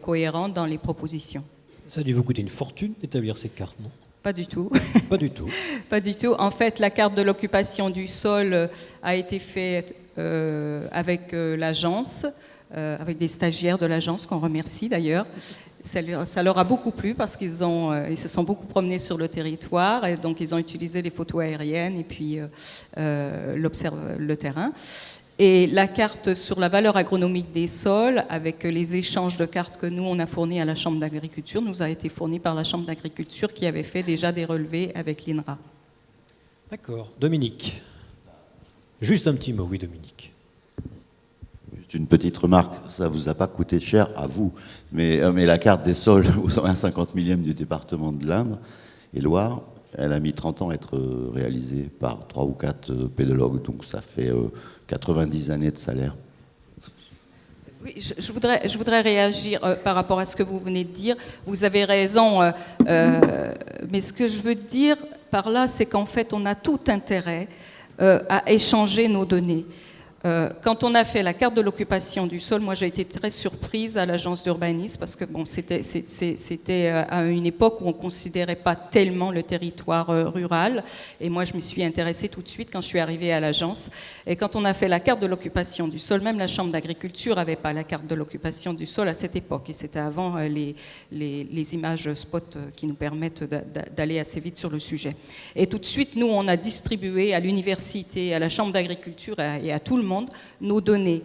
cohérents dans les propositions. Ça a dû vous coûter une fortune d'établir ces cartes, non? Pas du tout. Pas du tout. Pas du tout. En fait, la carte de l'occupation du sol a été faite avec l'agence, avec des stagiaires de l'agence qu'on remercie d'ailleurs. Ça leur a beaucoup plu parce qu'ils se sont beaucoup promenés sur le territoire et donc ils ont utilisé les photos aériennes et puis le terrain. Et la carte sur la valeur agronomique des sols, avec les échanges de cartes que nous, on a fournis à la Chambre d'agriculture, nous a été fournie par la Chambre d'agriculture qui avait fait déjà des relevés avec l'INRA. D'accord. Dominique. Juste un petit mot, oui, Dominique. Juste une petite remarque, ça ne vous a pas coûté cher à vous, mais la carte des sols au 1/50 millième du département de l'Indre et Loire, elle a mis 30 ans à être réalisée par 3 ou 4 pédologues, donc ça fait 90 années de salaire. Oui, je voudrais réagir par rapport à ce que vous venez de dire. Vous avez raison, mais ce que je veux dire par là, c'est qu'en fait, on a tout intérêt à échanger nos données. Quand on a fait la carte de l'occupation du sol, moi j'ai été très surprise à l'agence d'urbanisme parce que bon, c'était à une époque où on ne considérait pas tellement le territoire rural. Et moi je me suis intéressée tout de suite quand je suis arrivée à l'agence. Et quand on a fait la carte de l'occupation du sol, même la Chambre d'agriculture n'avait pas la carte de l'occupation du sol à cette époque. Et c'était avant les images spot qui nous permettent d'aller assez vite sur le sujet. Et tout de suite, nous, on a distribué à l'université, à la Chambre d'agriculture et à tout le monde nos données.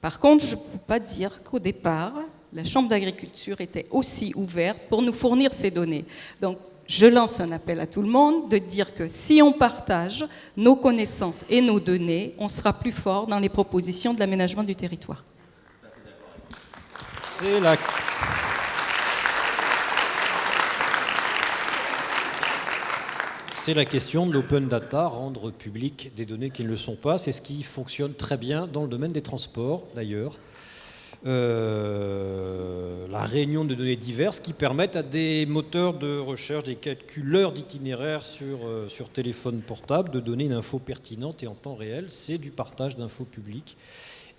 Par contre, je ne peux pas dire qu'au départ, la Chambre d'agriculture était aussi ouverte pour nous fournir ces données. Donc, je lance un appel à tout le monde de dire que si on partage nos connaissances et nos données, on sera plus fort dans les propositions de l'aménagement du territoire. C'est la question de l'open data, rendre public des données qui ne le sont pas. C'est ce qui fonctionne très bien dans le domaine des transports, d'ailleurs. La réunion de données diverses qui permettent à des moteurs de recherche, des calculeurs d'itinéraires sur téléphone portable de donner une info pertinente et en temps réel. C'est du partage d'infos publiques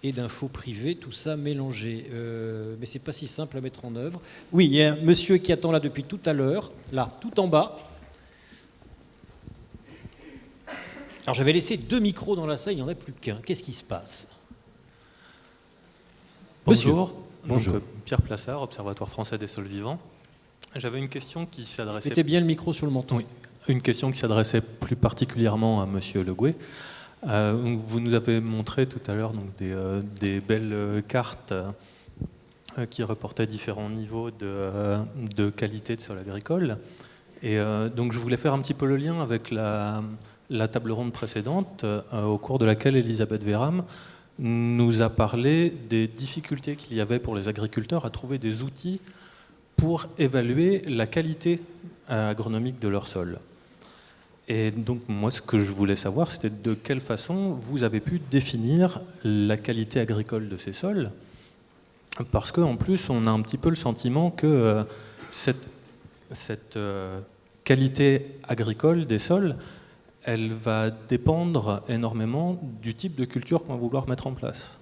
et d'infos privées, tout ça mélangé. Mais c'est pas si simple à mettre en œuvre. Oui, il y a un monsieur qui attend là depuis tout à l'heure, là, tout en bas. Alors j'avais laissé 2 micros dans la salle, il n'y en a plus qu'un. Qu'est-ce qui se passe ? Bonjour. Bonjour. Donc, Pierre Plassard, Observatoire français des sols vivants. J'avais une question qui s'adressait... Mettez bien le micro sur le menton. Oui, une question qui s'adressait plus particulièrement à Monsieur Le Gouet. Vous nous avez montré tout à l'heure donc, des belles cartes qui reportaient différents niveaux de qualité de sol agricole. Et donc je voulais faire un petit peu le lien avec la table ronde précédente, au cours de laquelle Elisabeth Véram nous a parlé des difficultés qu'il y avait pour les agriculteurs à trouver des outils pour évaluer la qualité agronomique de leur sol. Et donc moi, ce que je voulais savoir, c'était de quelle façon vous avez pu définir la qualité agricole de ces sols, parce qu'en plus, on a un petit peu le sentiment que cette qualité agricole des sols, elle va dépendre énormément du type de culture qu'on va vouloir mettre en place.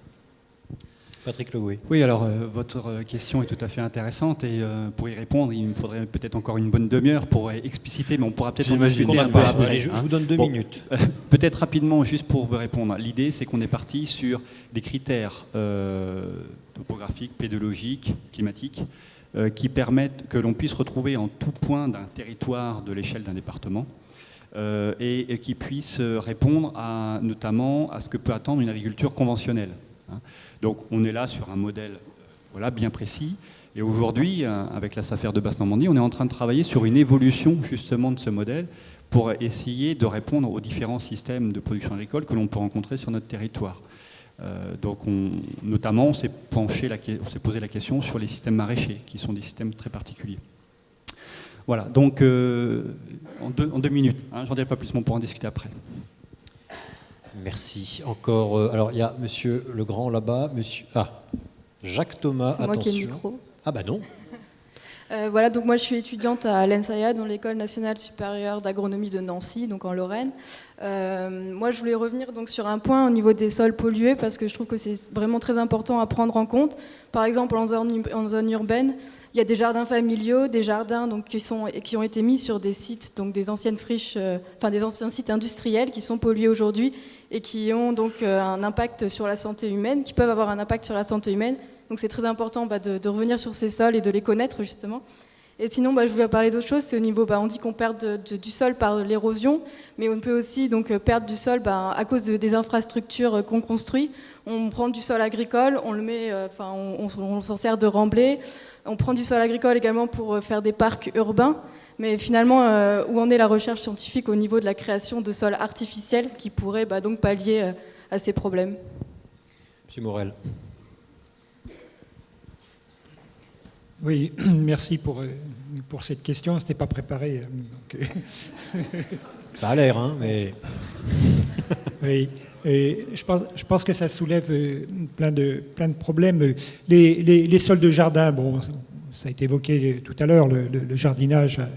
Patrick Le Gouet. Oui, alors votre question est tout à fait intéressante et pour y répondre, il me faudrait peut-être encore une bonne demi-heure pour expliciter, mais on pourra peut-être en discuter un peu après. Allez, je vous donne 2 minutes. Peut-être rapidement, juste pour vous répondre. L'idée, c'est qu'on est parti sur des critères topographiques, pédologiques, climatiques, qui permettent que l'on puisse retrouver en tout point d'un territoire de l'échelle d'un département et qui puissent répondre notamment à ce que peut attendre une agriculture conventionnelle. Donc on est là sur un modèle bien précis. Et aujourd'hui, avec la SAFER de Basse-Normandie, on est en train de travailler sur une évolution justement de ce modèle pour essayer de répondre aux différents systèmes de production agricole que l'on peut rencontrer sur notre territoire. Donc notamment, on s'est posé la question sur les systèmes maraîchers, qui sont des systèmes très particuliers. Voilà, donc en deux minutes, j'en dirai pas plus, mais on pourra en discuter après. Merci. Encore. Alors, il y a Monsieur Legrand là-bas. Jacques Thomas, c'est attention. Moi qui ai le micro. Ah bah non. Voilà, donc moi je suis étudiante à l'ENSAIA, dans l'École nationale supérieure d'agronomie de Nancy, donc en Lorraine. Moi je voulais revenir donc sur un point au niveau des sols pollués, parce que je trouve que c'est vraiment très important à prendre en compte. Par exemple, en zone urbaine, il y a des jardins familiaux, des jardins donc, qui ont été mis sur des sites, donc des anciennes friches, des anciens sites industriels qui sont pollués aujourd'hui et qui ont donc un impact sur la santé humaine, qui peuvent avoir un impact sur la santé humaine. Donc c'est très important de revenir sur ces sols et de les connaître justement. Et sinon, je voulais parler d'autre chose, c'est au niveau, on dit qu'on perd du sol par l'érosion, mais on peut aussi donc perdre du sol à cause des infrastructures qu'on construit. On prend du sol agricole, on le met, on s'en sert de remblai. On prend du sol agricole également pour faire des parcs urbains. Mais finalement, où en est la recherche scientifique au niveau de la création de sols artificiels qui pourraient donc pallier à ces problèmes? Monsieur Morel. Oui, merci pour cette question. Ce n'était pas préparé. Donc... Ça a l'air, mais... Oui, et je pense que ça soulève plein de problèmes. Les sols de jardin, ça a été évoqué tout à l'heure, le jardinage a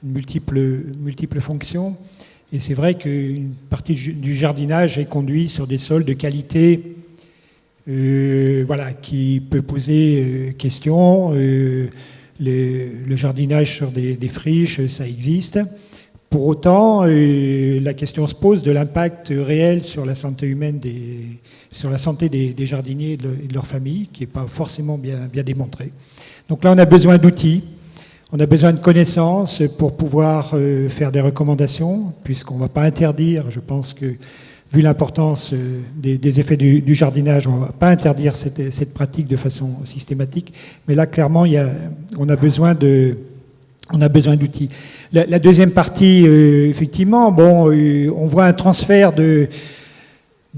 multiples fonctions. Et c'est vrai qu'une partie du jardinage est conduite sur des sols de qualité qui peut poser question. Le jardinage sur des friches, ça existe. Pour autant, la question se pose de l'impact réel sur la santé humaine, sur la santé des jardiniers et de leur famille, qui n'est pas forcément bien démontré. Donc là, on a besoin d'outils, on a besoin de connaissances pour pouvoir faire des recommandations, puisqu'on ne va pas interdire. Je pense que vu l'importance des effets du jardinage, on ne va pas interdire cette pratique de façon systématique, mais là, clairement, on a besoin d'outils. La deuxième partie, effectivement, on voit un transfert de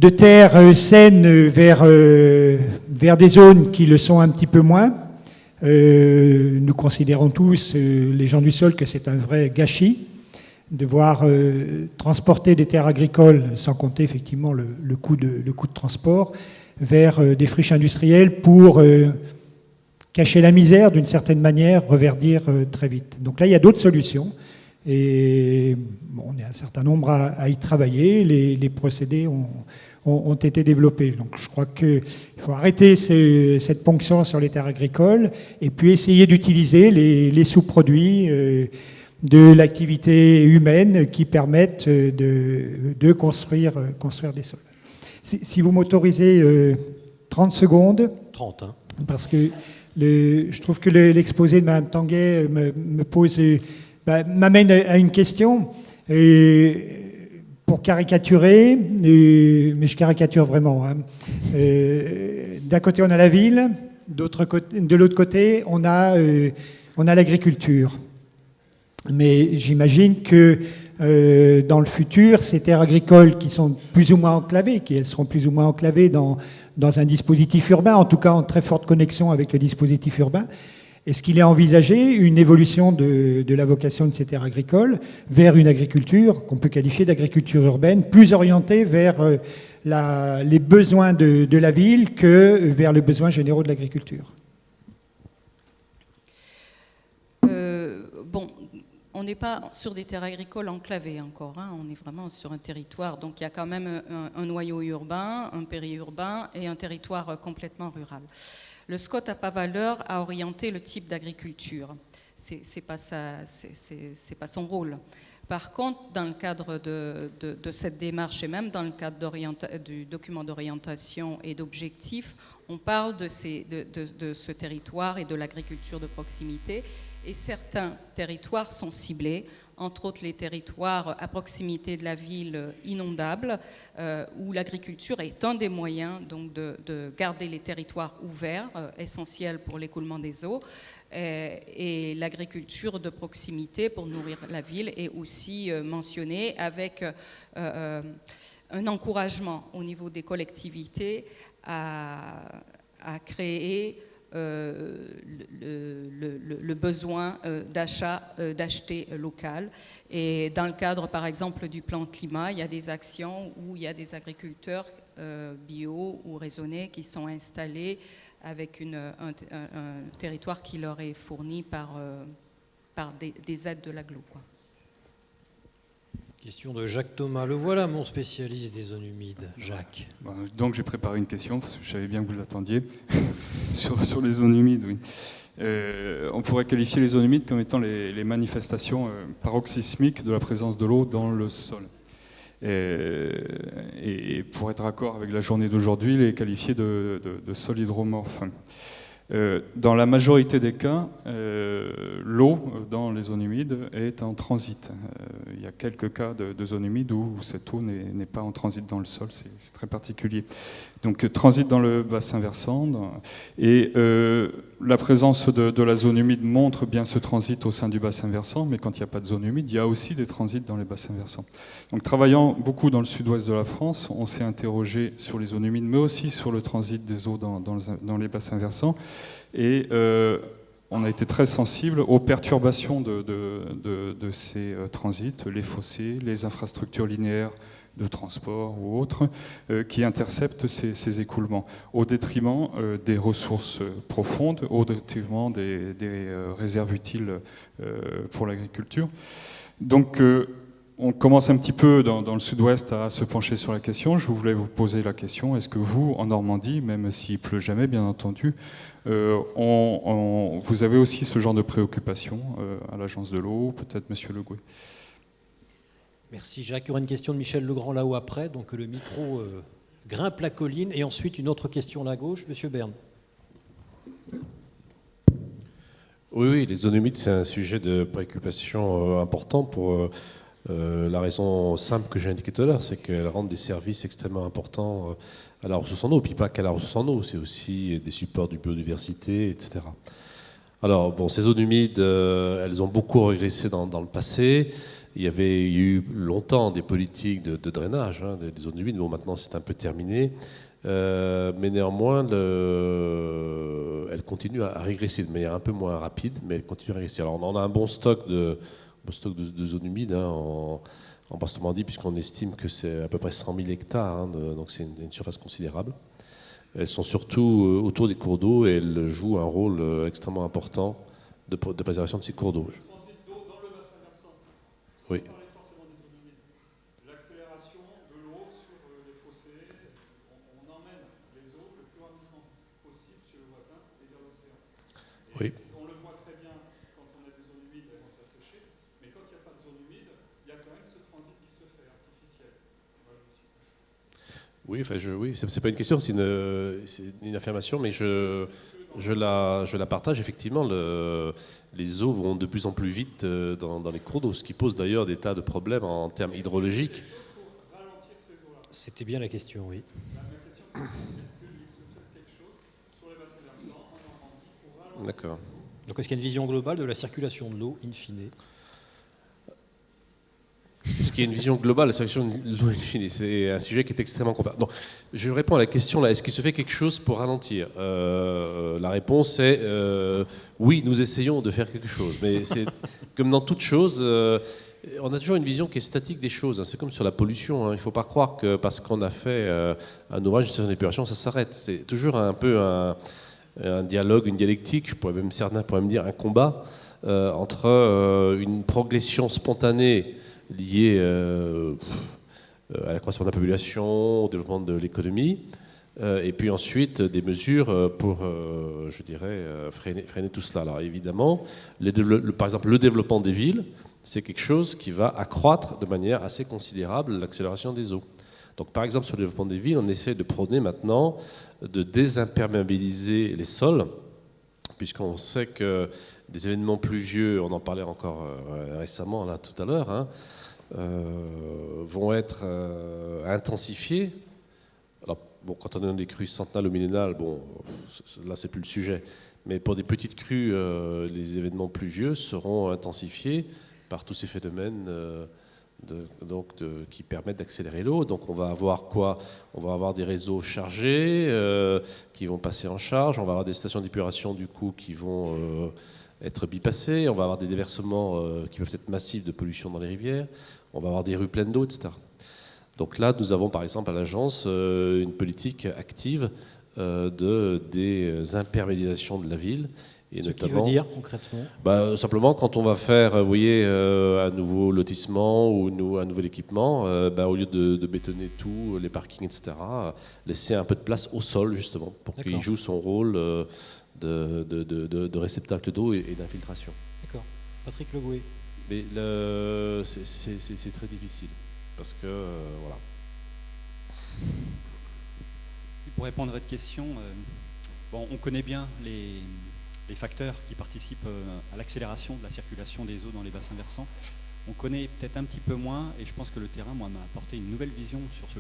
terres saines vers des zones qui le sont un petit peu moins. Nous considérons tous, les gens du sol, que c'est un vrai gâchis de voir transporter des terres agricoles, sans compter effectivement le coût de transport, vers des friches industrielles pour cacher la misère d'une certaine manière, reverdir très vite. Donc là, il y a d'autres solutions. Et on est un certain nombre à y travailler. Les procédés ont été développés. Donc je crois qu'il faut arrêter cette ponction sur les terres agricoles et puis essayer d'utiliser les sous-produits de l'activité humaine qui permettent de construire des sols. Si vous m'autorisez 30 secondes. 30, hein. Parce que je trouve que l'exposé de Mme Tanguay m'amène à une question. Pour caricaturer, mais je caricature vraiment. Hein. D'un côté, on a la ville, de l'autre côté, on a l'agriculture. Mais j'imagine que dans le futur, ces terres agricoles qui sont plus ou moins enclavées, elles seront plus ou moins enclavées dans un dispositif urbain, en tout cas en très forte connexion avec le dispositif urbain. Est-ce qu'il est envisagé une évolution de la vocation de ces terres agricoles vers une agriculture qu'on peut qualifier d'agriculture urbaine, plus orientée vers les besoins de la ville que vers les besoins généraux de l'agriculture? On n'est pas sur des terres agricoles enclavées encore, hein. On est vraiment sur un territoire. Donc il y a quand même un noyau urbain, un périurbain et un territoire complètement rural. Le SCOT n'a pas valeur à orienter le type d'agriculture. C'est pas son rôle. Par contre, dans le cadre de cette démarche et même dans le cadre du document d'orientation et d'objectifs, on parle de ce territoire et de l'agriculture de proximité. Et certains territoires sont ciblés, entre autres les territoires à proximité de la ville inondables, où l'agriculture est un des moyens donc, de garder les territoires ouverts, essentiels pour l'écoulement des eaux. Et l'agriculture de proximité pour nourrir la ville est aussi mentionnée avec un encouragement au niveau des collectivités à créer le besoin d'acheter local. Et dans le cadre, par exemple, du plan climat, il y a des actions où il y a des agriculteurs bio ou raisonnés qui sont installés avec un territoire qui leur est fourni par des aides de l'agglo. Question de Jacques Thomas. Le voilà, mon spécialiste des zones humides. Jacques. Donc j'ai préparé une question, parce que je savais bien que vous l'attendiez, sur les zones humides. Oui. On pourrait qualifier les zones humides comme étant les manifestations paroxysmiques de la présence de l'eau dans le sol. Et pour être raccord avec la journée d'aujourd'hui, les qualifier de sol hydromorphe. Dans la majorité des cas, l'eau dans les zones humides est en transit. Il y a quelques cas de zones humides où cette eau n'est pas en transit dans le sol, c'est très particulier. Donc transit dans le bassin versant, et la présence de la zone humide montre bien ce transit au sein du bassin versant, mais quand il n'y a pas de zone humide, il y a aussi des transits dans les bassins versants. Donc travaillant beaucoup dans le sud-ouest de la France, on s'est interrogé sur les zones humides, mais aussi sur le transit des eaux dans les bassins versants, et on a été très sensible aux perturbations de ces transits, les fossés, les infrastructures linéaires de transport ou autres, qui interceptent ces écoulements, au détriment des ressources profondes, au détriment des réserves utiles pour l'agriculture. Donc on commence un petit peu dans le sud-ouest à se pencher sur la question. Je voulais vous poser la question, est-ce que vous, en Normandie, même s'il pleut jamais, bien entendu, vous avez aussi ce genre de préoccupation à l'Agence de l'eau, peut-être Monsieur Le Gouet? Merci Jacques. Il y aura une question de Michel Legrand là-haut après, donc le micro grimpe la colline, et ensuite une autre question là à gauche, Monsieur Berne. Oui, les zones humides, c'est un sujet de préoccupation important pour La raison simple que j'ai indiquée tout à l'heure, c'est qu'elles rendent des services extrêmement importants à la ressource en eau, puis pas qu'à la ressource en eau, c'est aussi des supports de biodiversité, etc. Alors, bon, ces zones humides, elles ont beaucoup régressé dans le passé. Il y avait eu longtemps des politiques de drainage des zones humides. Bon, maintenant, c'est un peu terminé. Mais néanmoins, elles continuent à régresser de manière un peu moins rapide, mais elles continuent à régresser. Alors, on a un bon stock de zones humides en Basse-Normandie, puisqu'on estime que c'est à peu près 100 000 hectares, donc c'est une surface considérable. Elles sont surtout autour des cours d'eau et elles jouent un rôle extrêmement important de préservation de ces cours d'eau. Oui. L'accélération de l'eau sur les fossés, on emmène les eaux le plus rapidement possible chez le voisin et vers l'océan. Oui. On le voit très bien quand on a des zones humides, elles vont s'assécher, mais quand il n'y a pas de zone humide, il y a quand même ce transit qui se fait artificiel. Voilà, oui, enfin, oui, c'est pas une question, c'est une affirmation, mais je la partage. Effectivement, les eaux vont de plus en plus vite dans les cours d'eau, ce qui pose d'ailleurs des tas de problèmes en termes hydrologiques. C'était bien la question, oui. La question, c'est est-ce qu'il se fait quelque chose sur les bassins versants en Normandie pour ralentir? D'accord. Donc est-ce qu'il y a une vision globale de la circulation de l'eau, in fine? Est-ce qu'il y a une vision globale de la circulation de l'eau in fine? C'est un sujet qui est extrêmement complexe. Donc, je réponds à la question là, est-ce qu'il se fait quelque chose pour ralentir? La réponse est oui, nous essayons de faire quelque chose. Mais c'est comme dans toute chose, on a toujours une vision qui est statique des choses. C'est comme sur la pollution. Il ne faut pas croire que parce qu'on a fait un ouvrage, une station d'épuration, ça s'arrête. C'est toujours un peu un dialogue, une dialectique, certains pourraient même dire un combat entre une progression spontanée liée à la croissance de la population, au développement de l'économie, et puis ensuite des mesures pour, je dirais, freiner tout cela. Alors évidemment, par exemple, le développement des villes, c'est quelque chose qui va accroître de manière assez considérable l'accélération des eaux. Donc par exemple, sur le développement des villes, on essaie de prôner maintenant de désimperméabiliser les sols, puisqu'on sait que des événements pluvieux, on en parlait encore récemment, là, tout à l'heure, vont être intensifiés. Alors, bon, quand on a des crues centennales ou millénales, bon, là, c'est plus le sujet. Mais pour des petites crues, les événements pluvieux seront intensifiés par tous ces phénomènes qui permettent d'accélérer l'eau. Donc on va avoir quoi? On va avoir des réseaux chargés qui vont passer en charge, on va avoir des stations d'épuration du coup qui vont être bypassées, on va avoir des déversements qui peuvent être massifs de pollution dans les rivières, on va avoir des rues pleines d'eau, etc. Donc là, nous avons par exemple à l'agence une politique active de désimperméabilisation de la ville. Et Ce notamment, qui veut dire concrètement simplement, quand on va faire vous voyez, un nouveau lotissement ou un nouvel équipement, au lieu de bétonner tout, les parkings, etc., laisser un peu de place au sol, justement, pour qu'il joue son rôle de réceptacle d'eau et d'infiltration. D'accord. Patrick Legoué. Mais c'est très difficile, parce que, voilà. Pour répondre à votre question, on connaît bien les facteurs qui participent à l'accélération de la circulation des eaux dans les bassins versants. On connaît peut-être un petit peu moins, et je pense que le terrain, m'a apporté une nouvelle vision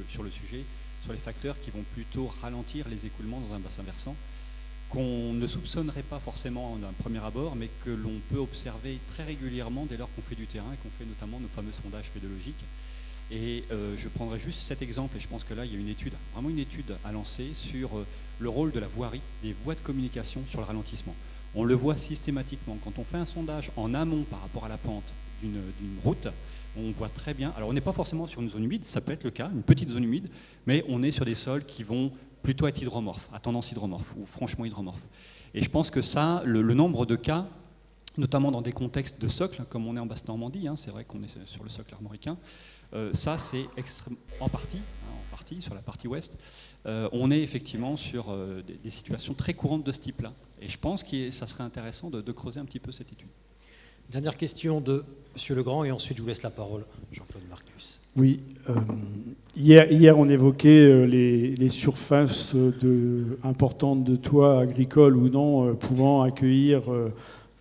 sur le sujet, sur les facteurs qui vont plutôt ralentir les écoulements dans un bassin versant, qu'on ne soupçonnerait pas forcément d'un premier abord, mais que l'on peut observer très régulièrement dès lors qu'on fait du terrain et qu'on fait notamment nos fameux sondages pédologiques. Et je prendrai juste cet exemple, et je pense que là, il y a vraiment une étude à lancer sur le rôle de la voirie, des voies de communication sur le ralentissement. On le voit systématiquement. Quand on fait un sondage en amont par rapport à la pente d'une route, on voit très bien. Alors, on n'est pas forcément sur une zone humide, ça peut être le cas, une petite zone humide, mais on est sur des sols qui vont plutôt être hydromorphes, à tendance hydromorphe ou franchement hydromorphe. Et je pense que ça, le nombre de cas, notamment dans des contextes de socle, comme on est en Basse-Normandie, c'est vrai qu'on est sur le socle armoricain, ça, c'est en partie, sur la partie ouest, on est effectivement sur des situations très courantes de ce type-là. Et je pense que ça serait intéressant de creuser un petit peu cette étude. Dernière question de M. Legrand, et ensuite je vous laisse la parole, Jean-Claude Marcus. Oui, hier on évoquait les surfaces importantes de toits agricoles ou non pouvant accueillir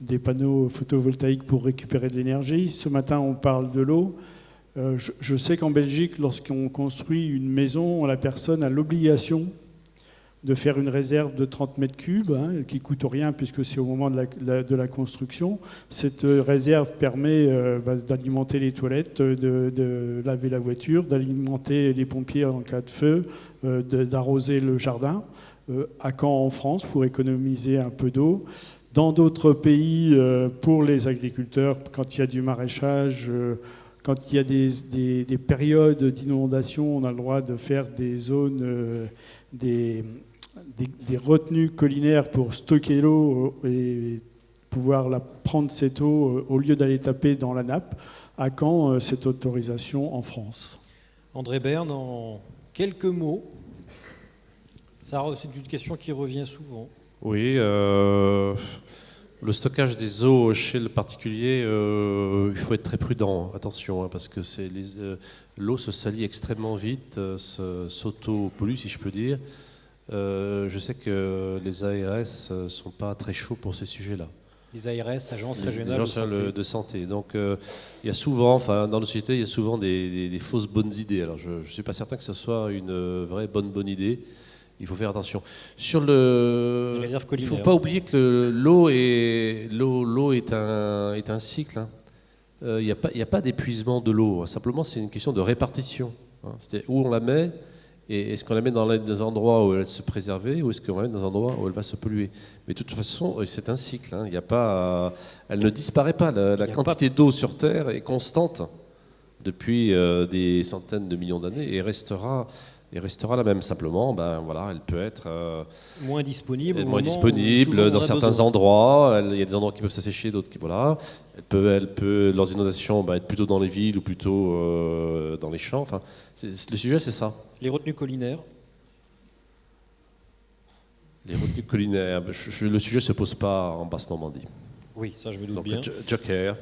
des panneaux photovoltaïques pour récupérer de l'énergie. Ce matin on parle de l'eau. Je sais qu'en Belgique, lorsqu'on construit une maison, la personne a l'obligation de faire une réserve de 30 mètres cubes, qui ne coûte rien puisque c'est au moment de la construction. Cette réserve permet d'alimenter les toilettes, de laver la voiture, d'alimenter les pompiers en cas de feu, d'arroser le jardin. À Caen, en France, pour économiser un peu d'eau. Dans d'autres pays, pour les agriculteurs, quand il y a du maraîchage, quand il y a des périodes d'inondation, on a le droit de faire des zones, des retenues collinaires pour stocker l'eau et pouvoir prendre cette eau au lieu d'aller taper dans la nappe. À quand cette autorisation en France? André Berne, en quelques mots, ça, c'est une question qui revient souvent. Oui, le stockage des eaux chez le particulier, il faut être très prudent, attention, parce que l'eau se salit extrêmement vite, s'auto-pollue, si je peux dire. Je sais que les ARS ne sont pas très chauds pour ces sujets-là. Les ARS, agences régionales de santé. Donc, il y a souvent, dans nos sociétés, il y a souvent des fausses bonnes idées. Alors, je ne suis pas certain que ce soit une vraie bonne idée. Il faut faire attention. Sur il ne faut pas oublier que l'eau est un cycle. Il n'y a pas d'épuisement de l'eau. Simplement, c'est une question de répartition. C'est où on la met. Et est-ce qu'on la met dans des endroits où elle se préserver ou est-ce qu'on la met dans des endroits où elle va se polluer? Mais de toute façon, c'est un cycle. Il y a pas, elle ne disparaît pas. La quantité d'eau sur Terre est constante depuis des centaines de millions d'années et restera la même. Simplement, elle peut être moins disponible dans certains endroits. Il y a des endroits qui peuvent s'assécher, d'autres qui voilà. Elle peut leurs inondations être plutôt dans les villes ou plutôt dans les champs. Enfin, le sujet, c'est ça. Les retenues collinaires. Les retenues collinaires. Le sujet se pose pas en Basse-Normandie. Oui, ça je me doute bien. Joker.